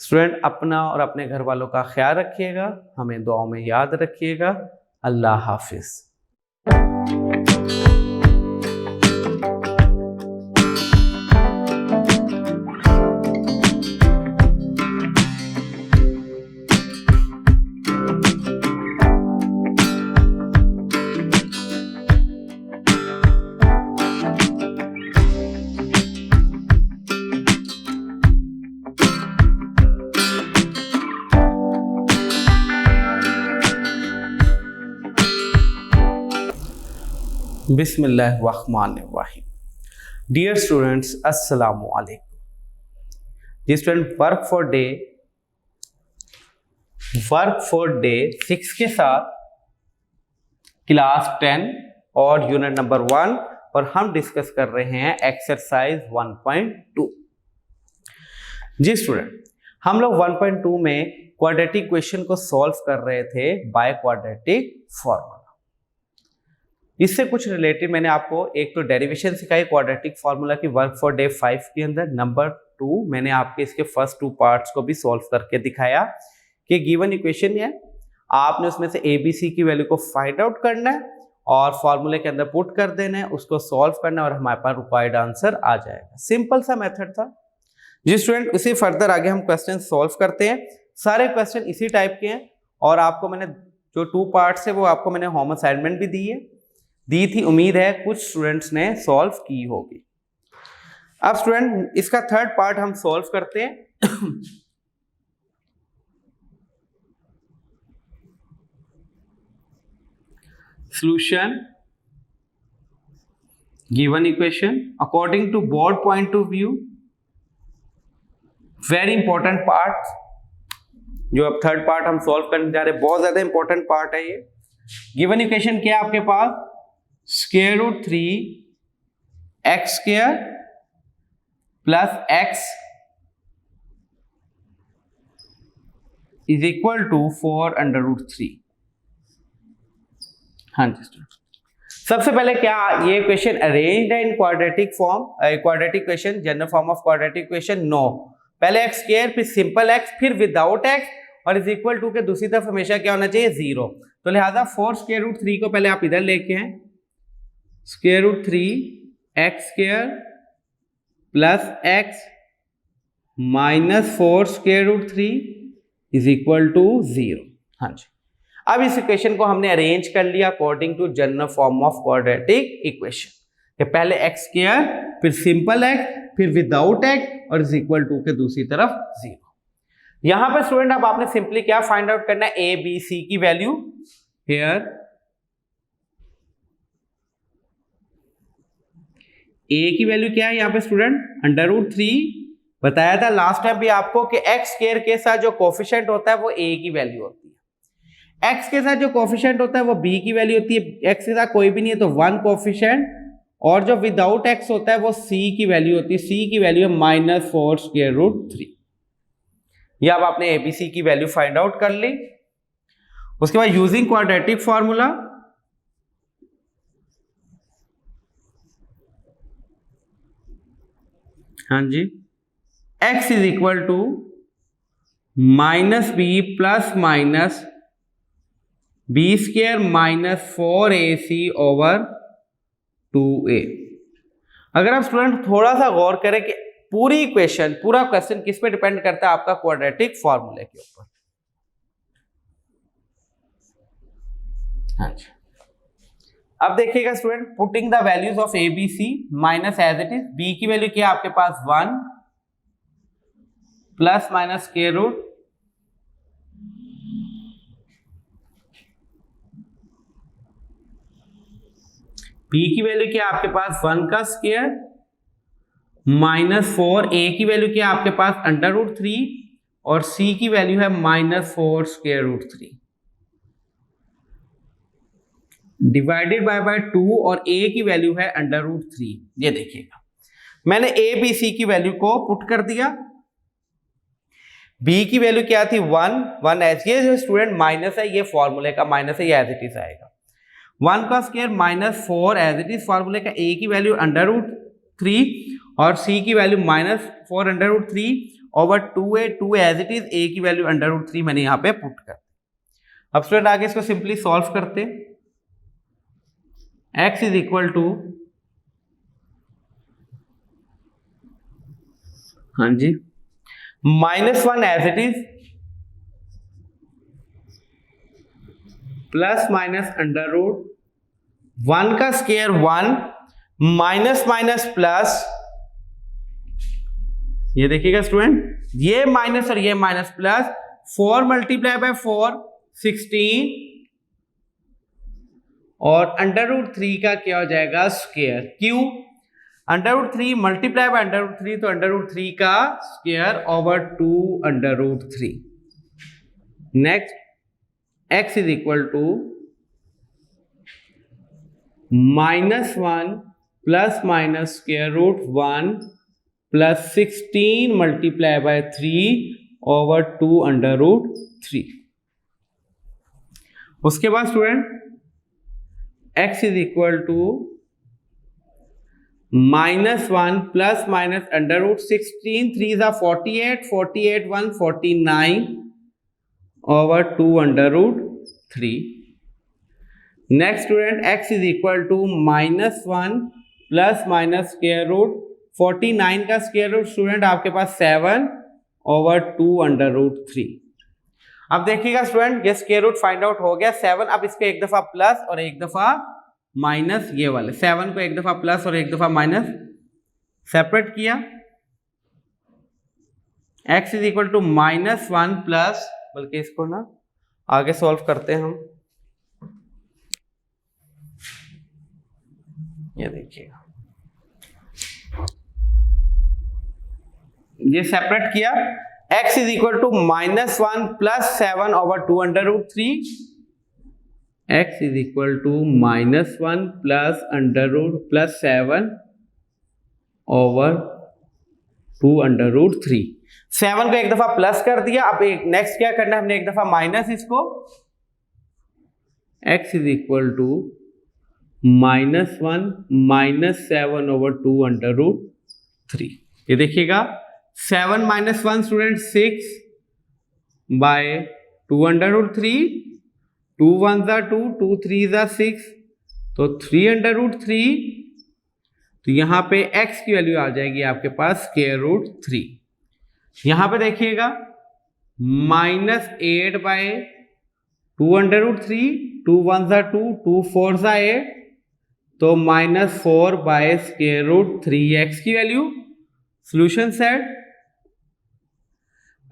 स्टूडेंट, अपना और अपने घर वालों का ख्याल रखिएगा, हमें दुआओं में याद रखिएगा। अल्लाह हाफिज। बिस्मिल्लाहिर्रहमानिर्रहीम। डियर स्टूडेंट्स, अस्सलामु अलैकुम। जी स्टूडेंट, वर्क फॉर डे 6 के साथ क्लास 10 और यूनिट नंबर 1 और हम डिस्कस कर रहे हैं एक्सरसाइज 1.2। जी स्टूडेंट, हम लोग 1.2 में क्वाड्रेटिक इक्वेशन को सॉल्व कर रहे थे बाय क्वाड्रेटिक फॉर्मूला। इससे कुछ रिलेटेड मैंने आपको एक तो डेरिवेशन सिखाई क्वाड्रेटिक फॉर्मूला की वर्क फॉर डे 5 के अंदर। नंबर 2 मैंने आपके इसके फर्स्ट 2 पार्ट्स को भी सॉल्व करके दिखाया कि गिवन इक्वेशन है, आपने उसमें से ABC की वैल्यू को फाइंड आउट करना है और फॉर्मूले के अंदर पुट कर देना है, उसको सॉल्व करना है और हमारे पास रिक्वायर्ड आंसर आ जाएगा। सिंपल सा मेथड था जी स्टूडेंट। इसी फर्दर आगे हम क्वेश्चन सॉल्व करते हैं। सारे क्वेश्चन इसी टाइप के हैं और आपको मैंने जो 2 पार्ट्स है वो आपको मैंने होम असाइनमेंट भी दी थी। उम्मीद है कुछ स्टूडेंट्स ने सॉल्व की होगी। अब स्टूडेंट इसका थर्ड पार्ट हम सॉल्व करते हैं। Solution given equation according to board point of view, very important part जो अब थर्ड पार्ट हम सॉल्व करने जा रहे हैं, बहुत ज्यादा इंपॉर्टेंट पार्ट है ये। गिवन इक्वेशन क्या है आपके पास, square root 3 x square plus x is equal to 4 under root 3। हाँ जी, सबसे पहले क्या ये क्वेश्चन अरेंज्ड है in quadratic form, quadratic question, general form of quadratic question? No. पहले एक्स स्क्वायर, फिर सिंपल एक्स, फिर विदाउट एक्स और इज इक्वल टू के दूसरी तरफ हमेशा क्या होना चाहिए, 0। तो लिहाजा 4 स्क्वायर रूट 3 को पहले आप इधर लेके हैं, square root 3 x square plus x minus 4 square root 3 is equal to 0। हाँ जी, अब इस इक्वेशन को हमने अरेंज कर लिया according to general form of quadratic equation. पहले एक्स स्क्वायर, फिर सिंपल एक्स, फिर विदाउट एक्स और इज इक्वल टू के दूसरी तरफ 0। यहां पर स्टूडेंट अब आपने सिंपली क्या फाइंड आउट करना है, ए बी सी की वैल्यू। हियर ए की वैल्यू क्या है यहाँ पे स्टूडेंट, अंडर रूट 3। बताया था लास्ट टाइम भी आपको कि एक्स स्क्वायर के साथ जो कोफिशिएंट होता है वो ए की वैल्यू होती है, एक्स के साथ जो कोफिशिएंट होता है वो बी की वैल्यू होती है। एक्स के साथ कोई भी नहीं है तो 1 कोफिशिएंट, और जो विदाउट एक्स होता है वो सी की वैल्यू होती है। सी की वैल्यू है -4 स्क्वायर रूट 3। ये अब आपने एबीसी की वैल्यू फाइंड आउट कर ली। उसके बाद यूजिंग क्वाड्रेटिक फॉर्मूला, हाँ जी, x is equal to minus B plus minus B square minus 4ac over 2a। अगर आप स्टूडेंट थोड़ा सा गौर करें कि पूरी इक्वेशन, पूरा क्वेश्चन किस पे डिपेंड करता है, आपका क्वाड्रेटिक फॉर्मूले के ऊपर। हाँ जी, अब देखिएगा student, putting the values of A B C minus as it is. B की वैल्यू क्या है आपके पास 1 plus minus square root P की वैल्यू क्या है आपके पास 1 का स्क्वायर -4, A की वैल्यू क्या है आपके पास अंडर रूट 3 और C की वैल्यू है -4 स्क्वायर रूट 3 डिवाइडेड बाय 2 और A की वैल्यू है अंडर रूट 3। ये देखिएगा मैंने A B C की वैल्यू को पुट कर दिया। B की वैल्यू क्या थी 1 एज, ये जो स्टूडेंट माइनस है ये फॉर्मूले का माइनस है, ये एज इट इज आएगा। 1 का स्क्वायर -4 एज इट इज फॉर्मूले का। A की वैल्यू अंडर रूट 3 और C की value -4 under root 3 over 2 as it is. A की वैल्यू अंडर रूट 3 मैंने यहाँ पे पुट कर। अब स्टूडेंट आगे इसको सिंपली सॉल्व करते, x इज इक्वल टू, हाँ जी, -1 as it is plus minus under root 1 का स्क्वायर 1 माइनस माइनस प्लस, ये देखिएगा स्टूडेंट, ये माइनस और ये माइनस प्लस, 4 मल्टीप्लाई बाय 4 16 और अंडर रूट 3 का क्या हो जाएगा स्क्वायर। क्यों, under root 3 multiply by under root 3 तो अंडर रूट 3 का square over 2 under root 3। Next x is equal to -1 plus minus square root 1 plus 16 multiply by 3 over 2 under root 3। उसके बाद student x is equal to -1 plus minus under root 16 3 48 48 1 49 over 2 under root 3। Next student x is equal to -1 plus minus square root 49 का square root student आपके पास 7/2√3। अब देखिएगा student ये square root find out हो गया 7। अब इसको एक दफा प्लस और एक दफा माइनस, ये वाले 7 को एक दफा प्लस और एक दफा माइनस सेपरेट किया। x is equal to -1 plus, बल्कि इसको ना आगे सॉल्व करते हैं हम, ये देखिएगा ये सेपरेट किया। x is equal to -1 plus 7/2√3। x is equal to -1 plus 7/2√3। 7 को एक दफा प्लस कर दिया। अब एक नेक्स्ट क्या करना है हमने, एक दफा माइनस इसको। x is equal to -1 -7/2√3। ये देखिएगा 7 - 1 स्टूडेंट 6/2√3, 2 1 2, 2 3 6, तो 3√3। तो यहाँ पे x की वैल्यू आ जाएगी आपके पास √3। यहाँ पे देखिएगा -8/2√3, 2 1 2, 2 4 8, तो -4/√3x की वैल्यू। सॉल्यूशन सेट,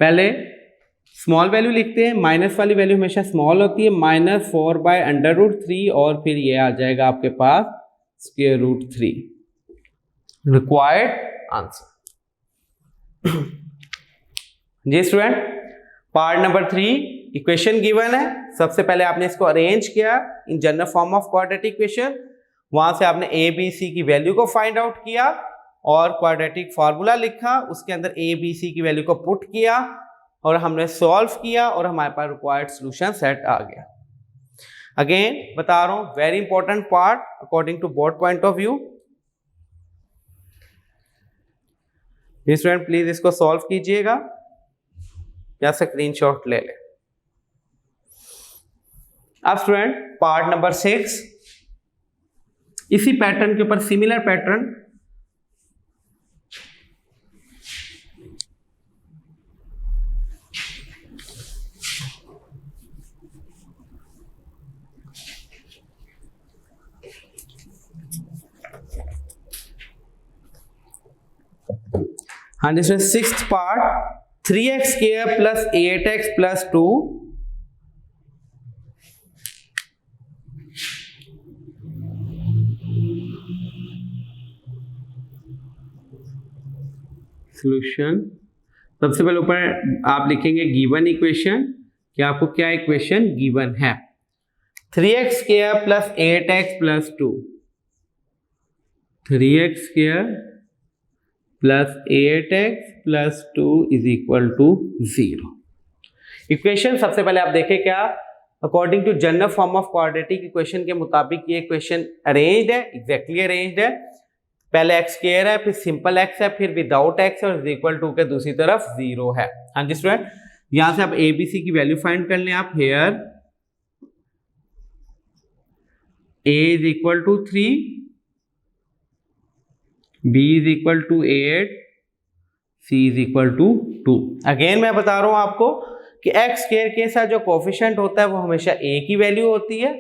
पहले स्मॉल वैल्यू लिखते हैं, माइनस वाली वैल्यू हमेशा स्मॉल होती है, -4/√3 और फिर ये आ जाएगा आपके पास √3। Required answer. जी student, part number 3 equation given है। सबसे पहले आपने इसको अरेंज किया in general form of quadratic equation, वहां से आपने a b c की वैल्यू को फाइंड आउट किया और क्वाड्रेटिक फार्मूला लिखा, उसके अंदर a b c की वैल्यू को पुट किया और हमने सॉल्व किया और हमारे पास रिक्वायर्ड सॉल्यूशन सेट आ गया। अगेन बता रहा हूं, very important part according to both point of view. Student please इसको सॉल्व कीजिएगा या स्क्रीनशॉट ले लें। अब स्टूडेंट पार्ट नंबर 6, इसी पैटर्न के ऊपर सिमिलर पैटर्न हाँ जी, sixth part 3x² plus 8x plus 2 solution. सबसे पहले ऊपर आप लिखेंगे गिवन इक्वेशन कि आपको क्या इक्वेशन गिवन है। 3x² plus 8x plus 2, 3x² plus 8x plus 2 is equal to 0। Equation सबसे पहले आप देखें क्या, according to general form of quadratic equation के मुताबिक ये इक्वेशन अरेंज्ड है, एग्जैक्टली अरेंज्ड है। पहले x² है, फिर सिंपल x है, फिर विदाउट x और इज इक्वल टू के दूसरी तरफ 0 है। हाँ जी स्टूडेंट, यहां से आप a b c की वैल्यू फाइंड कर लें आप। Here a is equal to 3, b is equal to 8, c is equal to 2। Again मैं बता रहा हूं आपको कि x² के साथ जो कोफिशिएंट होता है वो हमेशा a की वैल्यू होती है,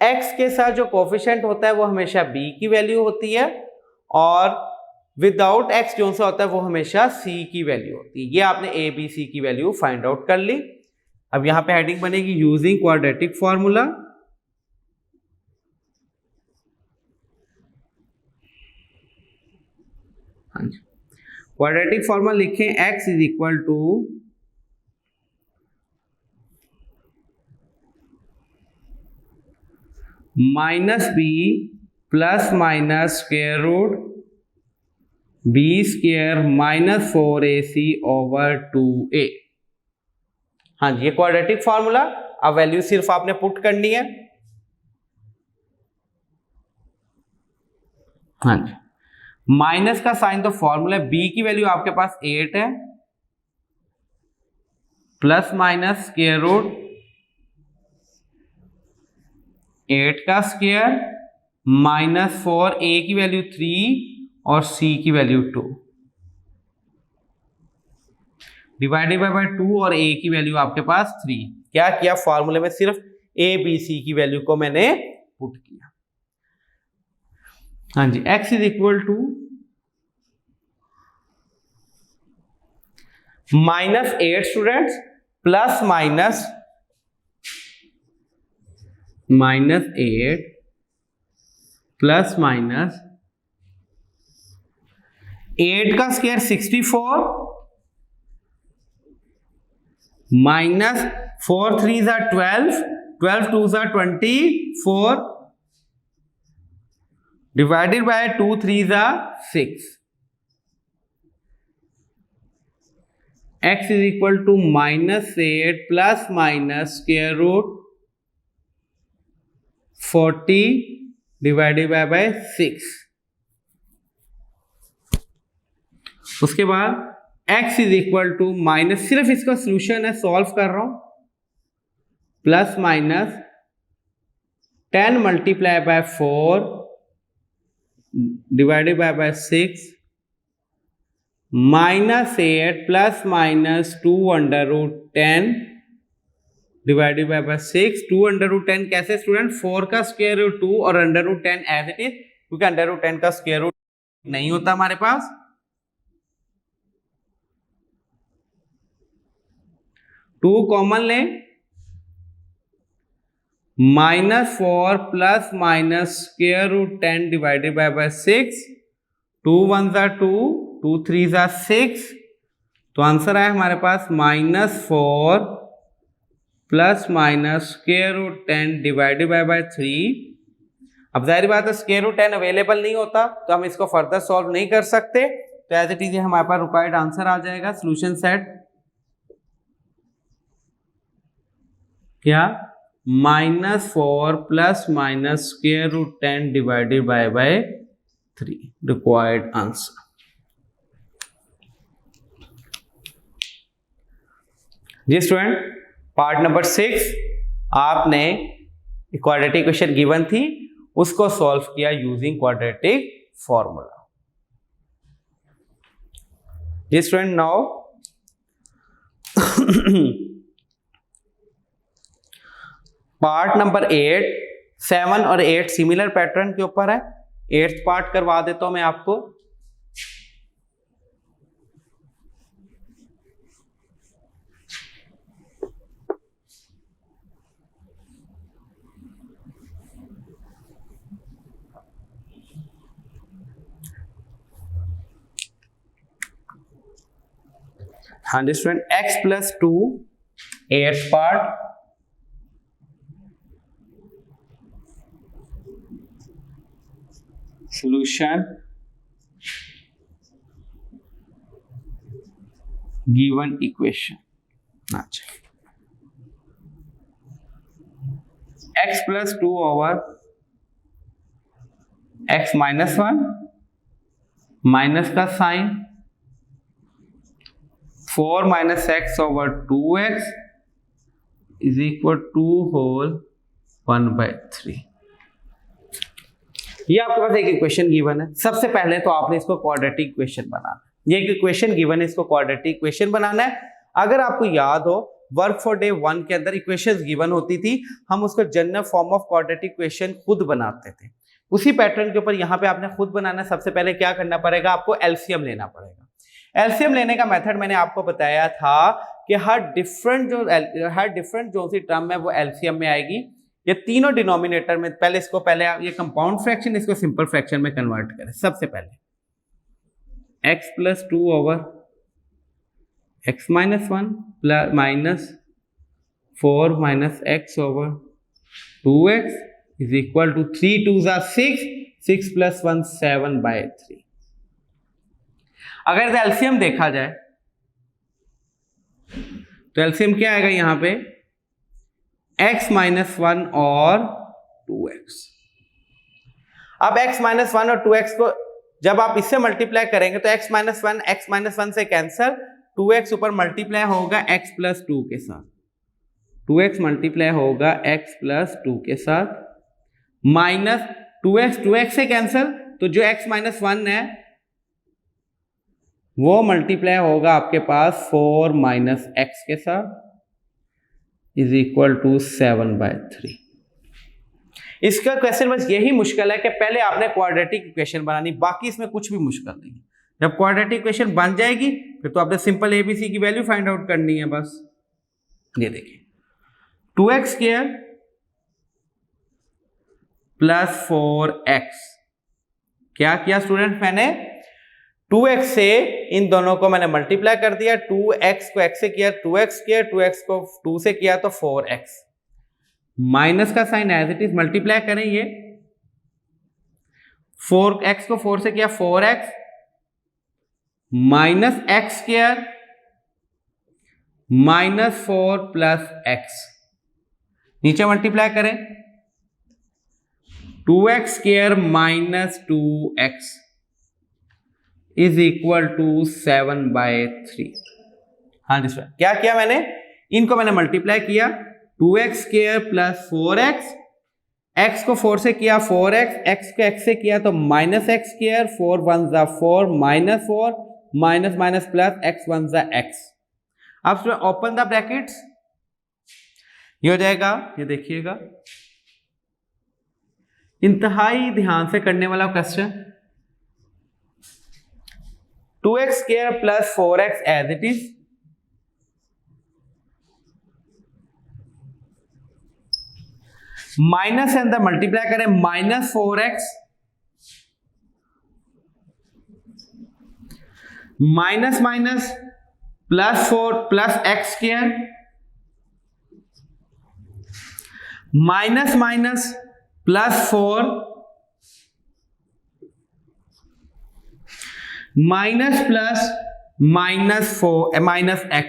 x के साथ जो कोफिशिएंट होता है वो हमेशा b की वैल्यू होती है, और विदाउट x जो सा होता है वो हमेशा c की वैल्यू होती है। ये आपने a b c की वैल्यू फाइंड आउट कर ली। अब यहां पे हेडिंग बनेगी यूजिंग क्वाड्रेटिक फॉर्मूला। हाँ जी, क्वाड्रेटिक फॉर्मूला लिखें, x is equal to -b plus minus square root b² minus 4ac over 2a। हाँ जी, ये क्वाड्रेटिक फॉर्मूला। अब वैल्यू सिर्फ आपने पुट करनी है। हाँ जी, माइनस का साइन तो फॉर्मूला, b की वैल्यू आपके पास 8 है, प्लस माइनस स्क्वायर रूट 8 का स्क्वायर माइनस 4, a की वैल्यू 3 और c की वैल्यू 2 डिवाइडेड बाय 2 और a की वैल्यू आपके पास 3। क्या किया, फॉर्मूले में सिर्फ a b c की वैल्यू को मैंने पुट किया। हाँ जी, x is equal to -8 students plus -8 plus minus 8 का स्क्वायर 64 माइनस 4 3 जा 12, 12 2 जा 24 डिवाइडेड बाय 2 3 जा 6। x is equal to -8 plus minus square root 40 divided by 6। उसके बाद x is equal to minus, सिर्फ इसका सोल्यूशन है, सॉल्व कर रहा हूं, plus minus 10 multiply by 4 divided by 6 -8 plus minus 2 under root 10 divided by 6। 2 under root 10 कैसे student, 4 का स्क्वायर रूट 2 और under root 10 as it is, क्योंकि अंडर रूट 10 का स्क्वायर रूट नहीं होता हमारे पास। 2 कॉमन लें, -4 plus minus square root 10 divided by 6। 2 1 जा 2, 2 3 जा 6, तो आंसर आया हमारे पास -4 plus minus square root 10 divided by 3। अब जाहिर बात है स्क्वायर रूट 10 अवेलेबल नहीं होता तो हम इसको फर्दर सॉल्व नहीं कर सकते, तो एज इट इज हमारे पास रिक्वायर्ड आंसर आ जाएगा। सॉल्यूशन सेट क्या, -4 plus minus square root 10 divided by 3 required answer. जी स्टूडेंट, पार्ट नंबर 6 आपने क्वाड्रेटिक इक्वेशन गिवन थी, उसको सॉल्व किया यूजिंग क्वाड्रेटिक फॉर्मूला। जी स्टूडेंट, नाउ पार्ट नंबर 8, 7 और 8 सिमिलर पैटर्न के ऊपर है। 8th पार्ट करवा देता हूं मैं आपको। हाँ जी student, x plus 2 8th part, solution given equation। अच्छा, x plus 2 over x minus 1, minus का sign 4 minus x over 2x is equal to whole 1/3। ये आपके पास एक इक्वेशन गिवन है। सबसे पहले तो आपने इसको क्वाड्रेटिक इक्वेशन बनाना है। ये एक इक्वेशन गिवन है, इसको क्वाड्रेटिक इक्वेशन बनाना है। अगर आपको याद हो, वर्क फॉर डे 1 के अंदर इक्वेशंस गिवन होती थी, हम उसको general form of quadratic equation खुद बनाते थे। उसी पैटर्न के ऊपर यहाँ पे आपने खुद बनाना है। सबसे पहले क्या करना पड़ेगा, आपको एलसीएम लेना पड़ेगा। एलसीएम लेने का मेथड मैंने आपको बताया था कि हर डिफरेंट जो सी टर्म है वो एलसीएम में आएगी। ये तीनों डिनोमिनेटर में, पहले ये कंपाउंड फ्रैक्शन, इसको सिंपल फ्रैक्शन में कन्वर्ट करें। सबसे पहले x plus 2 over x minus 1 plus minus 4 minus x over 2x is equal to 3 2 जा 6, 6 प्लस 1 7/3। अगर एलसीएम देखा जाए तो एलसीएम क्या आएगा यहाँ पे, x माइनस 1 और 2x। अब x माइनस 1 और 2x को जब आप इससे मल्टीप्लाई करेंगे तो x माइनस 1 से कैंसिल, 2x ऊपर मल्टीप्लाई होगा x प्लस 2 के साथ, 2x मल्टीप्लाई होगा x प्लस 2 के साथ, माइनस 2x से कैंसल, तो जो x माइनस 1 है वो मल्टीप्लाई होगा आपके पास 4 माइनस एक्स के साथ इज इक्वल टू 7/3। इसका क्वेश्चन बस यही मुश्किल है कि पहले आपने क्वाड्रेटिक इक्वेशन बनानी, बाकी इसमें कुछ भी मुश्किल नहीं है। जब क्वाड्रेटिक इक्वेशन बन जाएगी फिर तो आपने सिंपल एबीसी की वैल्यू फाइंड आउट करनी है बस। ये देखिए 2x² प्लस 4x, क्या किया स्टूडेंट, मैंने 2x से इन दोनों को मैंने मल्टीप्लाई कर दिया, 2x को x से किया 2x², 2x को 2 से किया तो 4x, माइनस का sign as it is multiply करें, ये 4x को 4 से किया 4x minus x² minus 4 plus x, नीचे मल्टीप्लाई करें 2x² minus 2x is equal to 7/3। हाँ जी सर, क्या किया मैंने, इनको मैंने मल्टीप्लाई किया 2x² प्लस 4x, x को 4 से किया 4x, x को x से किया तो माइनस x², 4 1 जा 4 minus 4 minus minus plus x 1 जा x। अब स्टूडेंट ओपन द ब्रैकेट्स, ये हो जाएगा, ये देखिएगा इंतहाई ध्यान से करने वाला question, 2x² plus 4x as it is, minus के अंदर मल्टीप्लाई करें minus 4x minus minus plus 4 plus x² minus minus plus 4 minus plus minus 4 minus x,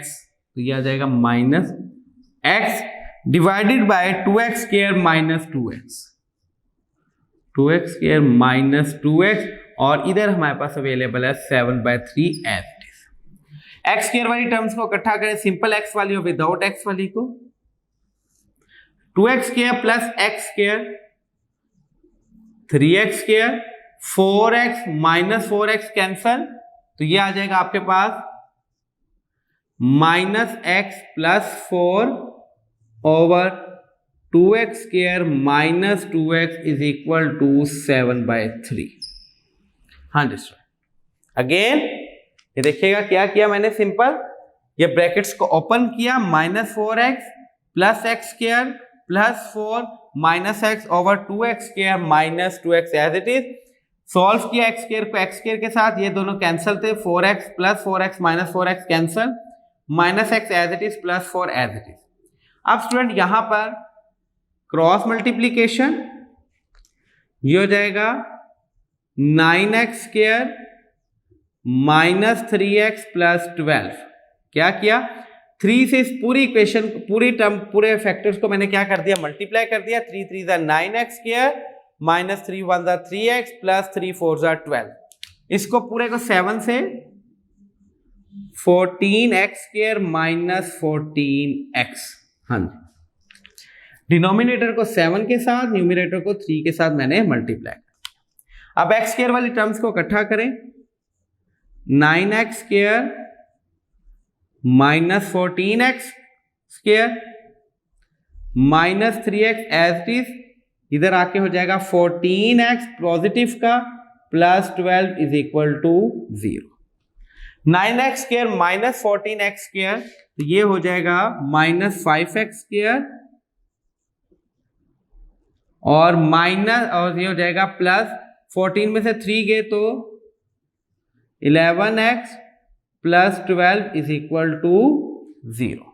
तो यह आ जाएगा minus x divided by 2x² minus 2x, 2x² minus 2x, और इधर हमारे पास अवेलेबल है 7/3 एज इट इज। x² वाली टर्म्स को इकट्ठा करें, सिंपल x वाली और विदाउट x वाली को, 2x² plus x², 3x², 4x minus 4x cancel, तो ये आ जाएगा आपके पास minus x plus 4 over 2x² minus 2x is equal to 7/3। हाँ जी सर, अगेन ये देखिएगा क्या किया मैंने, सिंपल ये ब्रैकेट्स को ओपन किया, minus 4x plus x² plus 4 minus x over 2x² minus 2x as it is, solve किया x² को x² के साथ, ये दोनों कैंसिल थे, 4x plus 4x minus 4x cancel, minus x as it is plus 4 as it is. अब student यहां पर क्रॉस मल्टीप्लीकेशन, ये हो जाएगा 9x² माइनस 3x प्लस 12, क्या किया 3 से इस पूरी इक्वेशन पूरी टर्म पूरे फैक्टर्स को मैंने क्या कर दिया, मल्टीप्लाई कर दिया, 3 3 जा 9x² माइनस 3 1 जा 3x प्लस 3 4 जा 12, इसको पूरे को 7 से 14x² माइनस 14x, हाँ डिनोमिनेटर को 7 के साथ, न्यूमिनेटर को 3 के साथ मैंने मल्टीप्लाई। अब x² वाली टर्म्स को इकट्ठा करें, 9x² minus 14x² minus 3x as it is, इधर आके हो जाएगा 14x पॉजिटिव का plus 12 is equal to 0, 9x² minus 14x², तो ये हो जाएगा माइनस 5x² और माइनस, और ये हो जाएगा प्लस 14 में से 3 गए तो 11x plus 12 is equal to 0।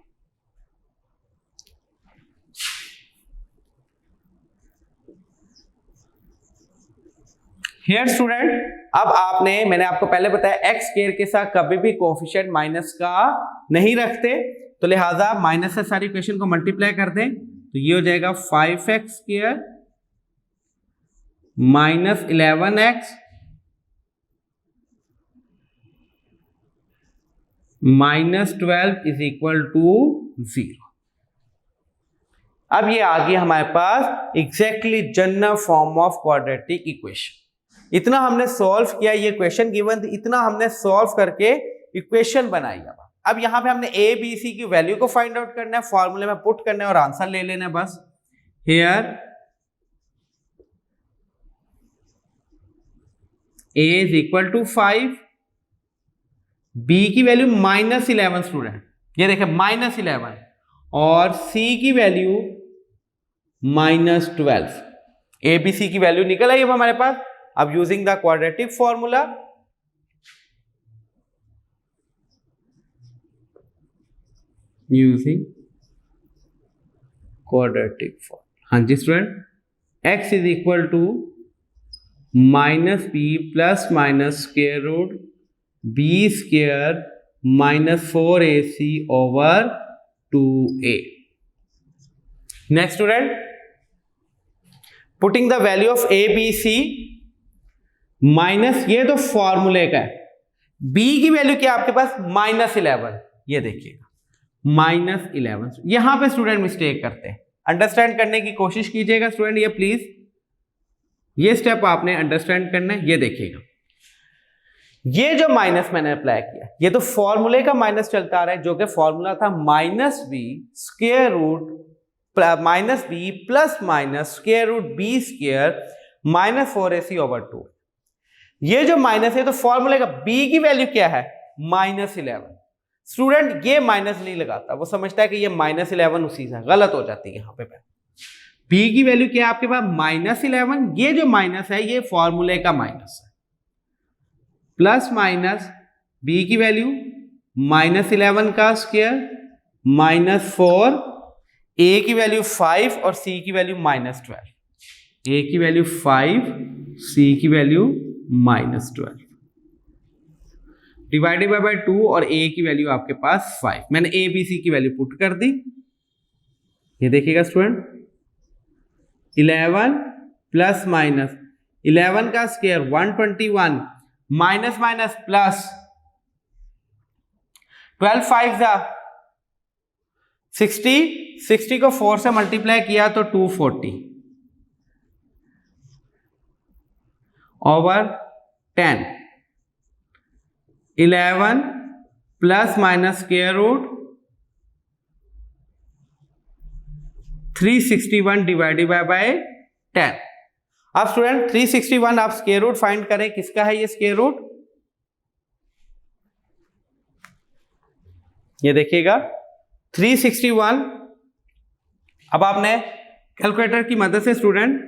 Here student, अब आपने, मैंने आपको पहले बताया x² के साथ कभी भी कोएफिशिएंट माइनस का नहीं रखते, तो लिहाजा माइनस से सारी इक्वेशन को मल्टीप्लाई कर दें, तो ये हो जाएगा 5x² minus 11x minus 12 is equal to 0। अब ये आ गया हमारे पास exactly general form of quadratic equation. इतना हमने सॉल्व किया, ये क्वेश्चन गिवन, इतना हमने सॉल्व करके इक्वेशन बनाई। अब यहां पे हमने ए बी सी की वैल्यू को फाइंड आउट करना है, फॉर्मूले में पुट करना है और आंसर ले लेना है बस। Here a is equal to 5, b की वैल्यू -11 स्टूडेंट, ये देखें -11, और c की वैल्यू -12। a b c की वैल्यू निकल आई अब हमारे पास। अब using the quadratic formula, using quadratic formula, हाँ जी student, x is equal to -b plus minus square root b square -4ac over 2a। Next student, putting the value of a b c minus, ये तो फॉर्मूले का है, b की value क्या आपके पास -11, ये देखिएगा -11। यहां पे स्टूडेंट मिस्टेक करते हैं, अंडरस्टैंड करने की कोशिश कीजिएगा स्टूडेंट, ये प्लीज ये स्टेप आपने अंडरस्टैंड करना है। ये देखिएगा, ये जो माइनस मैंने अप्लाई किया, ये तो फॉर्मूले का माइनस चलता आ रहा है, जो कि फॉर्मूला था -b square root -b plus minus square root b square -4ac over 2। ये जो माइनस है तो फॉर्मूले का b की वैल्यू क्या है -11। स्टूडेंट ये माइनस नहीं लगाता, वो समझता है कि ये -11 उसी से, गलत हो जाती है यहां पे। b की वैल्यू क्या है आपके पास -11, ये जो माइनस है ये फॉर्मूले का माइनस है, प्लस माइनस b की वैल्यू -11 का स्क्वायर -4, a की वैल्यू 5 और c की वैल्यू -12, a की वैल्यू 5, c की वैल्यू -12, डिवाइडेड बाय 2 और a की वैल्यू आपके पास 5। मैंने a b c की वैल्यू पुट कर दी। ये देखिएगा स्टूडेंट, 11 प्लस माइनस 11 का स्क्वायर 121 माइनस माइनस प्लस 12 5 जा 60, 60 को 4 से मल्टीप्लाई किया तो 240 over 10, 11 plus minus square root 361 divided by 10। अब स्टूडेंट 361 आप स्क्वायर रूट फाइंड करें, किसका है ये स्क्वायर रूट, ये देखिएगा 361। अब आपने कैलकुलेटर की मदद से स्टूडेंट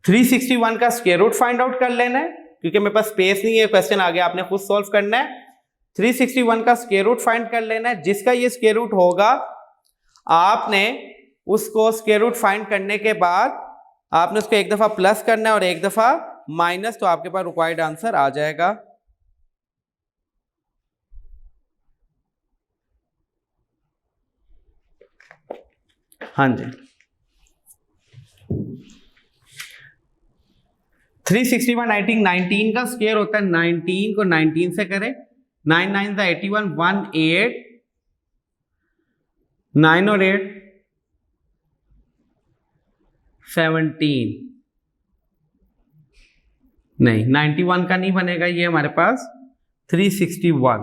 361 का स्क्वायर रूट फाइंड आउट कर लेना है, क्योंकि मेरे पास स्पेस नहीं है, क्वेश्चन आगे आपने खुद सॉल्व करना है। 361 का स्क्वायर रूट फाइंड कर लेना है, जिसका ये स्क्वायर रूट होगा आपने उसको स्क्वायर रूट फाइंड करने के बाद आपने उसको एक दफा प्लस करना है और एक दफा माइनस, तो आपके पास रिक्वायर्ड आंसर आ जाएगा। हाँ जी, 361 19 का स्क्वायर होता है, 19 को 19 से करें, 9 9 81, 18, 9 और 8 17, नहीं 91 का नहीं बनेगा, ये हमारे पास 361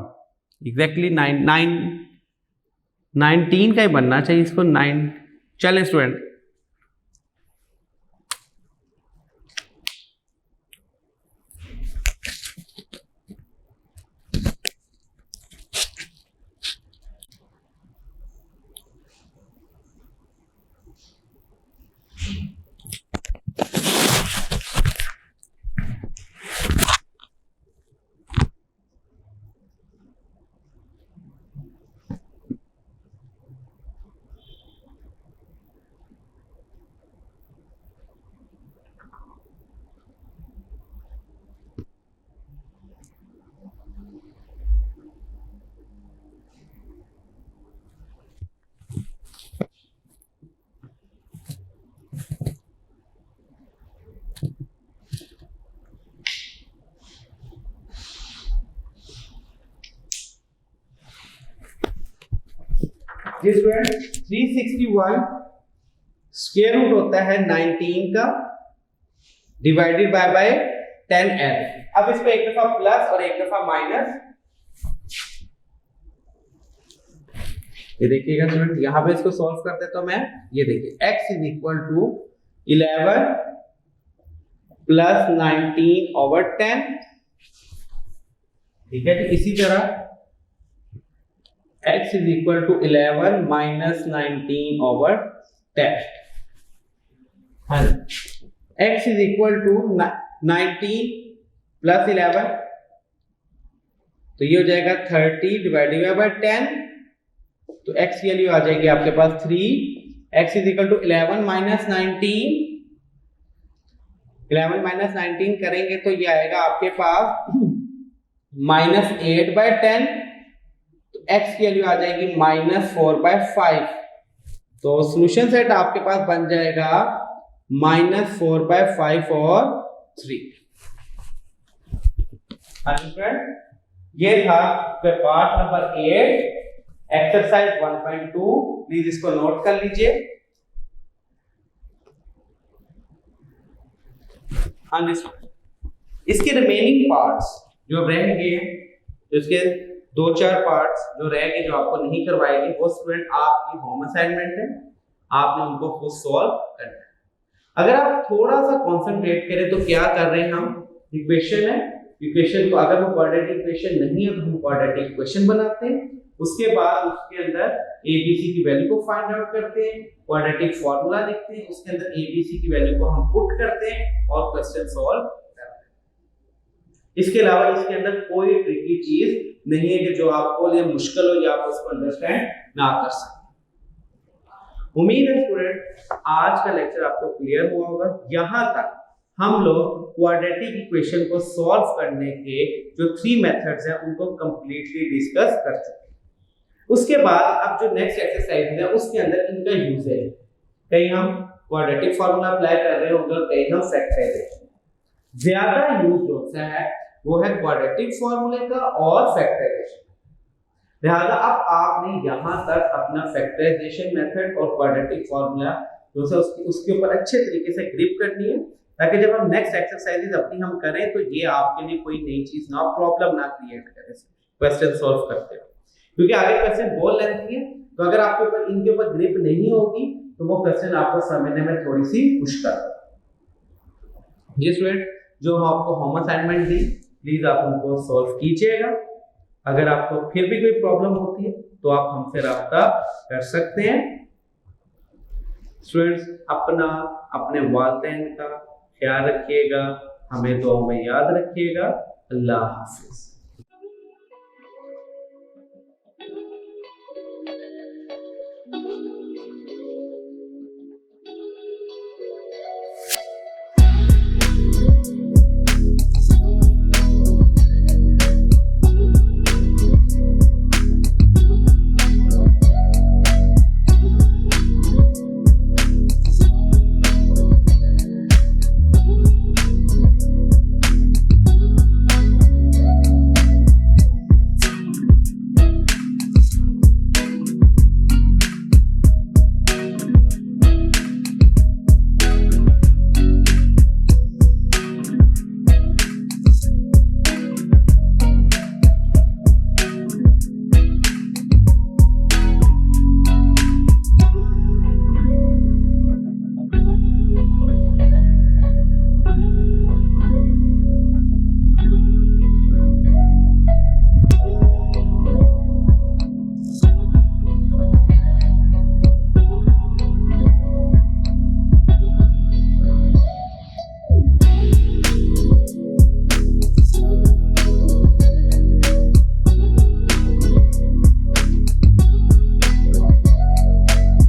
एग्जैक्टली 19 का ही बनना चाहिए, इसको 9। चले स्टूडेंट, जी स्टूडेंट 361 स्क्वायर रूट होता है 19 का डिवाइडेड बाय 10n। अब इसको एक दफा प्लस और एक दफा माइनस, ये देखिएगा स्टूडेंट, यहां पे इसको सॉल्व करते तो मैं ये देखिए x is equal to 11 plus 19 over 10, ठीक है। तो इसी तरह x is equal to 11 minus 19 over 10, x is equal to 19 plus 11, तो ये हो जाएगा 30 डिवाइडेड बाय 10, तो x की वैल्यू आ जाएगी आपके पास 3। x is equal to 11 minus 19, 11 minus 19 करेंगे तो ये आएगा आपके पास माइनस 8 बाय 10, तो x की वैल्यू आ जाएगी माइनस 4 बाय 5, तो सोल्यूशन सेट आपके पास बन जाएगा माइनस 4 बाय 5 और 3। ये था पार्ट नंबर 8 एक्सरसाइज 1.2, प्लीज इसको नोट कर लीजिए। हाँ जी, इसके रिमेनिंग पार्ट्स जो रह गए हैं, इसके 2-4 पार्ट्स जो रह गए जो आपको नहीं करवाए गए, वो स्टूडेंट आपकी होम असाइनमेंट है, आपने उनको खुद सॉल्व करना है। अगर आप थोड़ा सा कंसंट्रेट करें तो क्या कर रहे हैं हम, इक्वेशन है, इक्वेशन को अगर वो क्वाड्रेटिक इक्वेशन नहीं है तो हम क्वाड्रेटिक इक्वेशन बनाते हैं, उसके बाद उसके अंदर एबीसी की वैल्यू को फाइंड आउट करते हैं, क्वाड्रेटिक फार्मूला लिखते हैं, उसके अंदर एबीसी की वैल्यू को हम पुट करते हैं और क्वेश्चन सॉल्व करते हैं। इसके अलावा इसके अंदर कोई ट्रिकी चीज नहीं है कि जो आपको लिए मुश्किल हो या आप उसको अंडरस्टैंड ना कर सकें। उम्मीद है स्टूडेंट आज का लेक्चर आपको क्लियर हुआ होगा। यहां तक हम लोग क्वाड्रेटिक इक्वेशन को सॉल्व करने के जो 3 मेथड्स हैं उनको कंप्लीटली डिस्कस कर चुके हैं। उसके बाद अब जो नेक्स्ट एक्सरसाइज है उसके अंदर इनका यूज है, कहीं हम क्वाड्रेटिक फार्मूला अप्लाई कर रहे होंगे और कहीं हम फैक्टराइजेशन। ज्यादा यूज होता है वो है क्वाड्रेटिक फार्मूले का और फैक्टराइजेशन। लिहाजा अब आपने यहां तक अपना फैक्टराइजेशन मेथड और क्वाड्रेटिक फार्मूला जो है उसके ऊपर अच्छे तरीके से ग्रिप करनी है, ताकि जब हम नेक्स्ट एक्सरसाइजेज अपनी हम करें तो ये आपके लिए कोई नई चीज ना, प्रॉब्लम ना क्रिएट करे क्वेश्चन सॉल्व करते हैं, क्योंकि आगे क्वेश्चन बहुत लेंथी है, तो अगर आपके ऊपर इनके ऊपर ग्रिप नहीं होगी तो वो क्वेश्चन आपको समझने में थोड़ी सी मुश्किल है। ये स्टूडेंट जो हम आपको होम असाइनमेंट दी, प्लीज आप उनको सॉल्व कीजिएगा। अगर आपको फिर भी कोई प्रॉब्लम होती है तो आप हमसे राब्ता कर सकते हैं। स्टूडेंट्स अपना अपने वालिदैन का ख्याल रखिएगा, हमें दुआ में याद रखिएगा। अल्लाह हाफिज।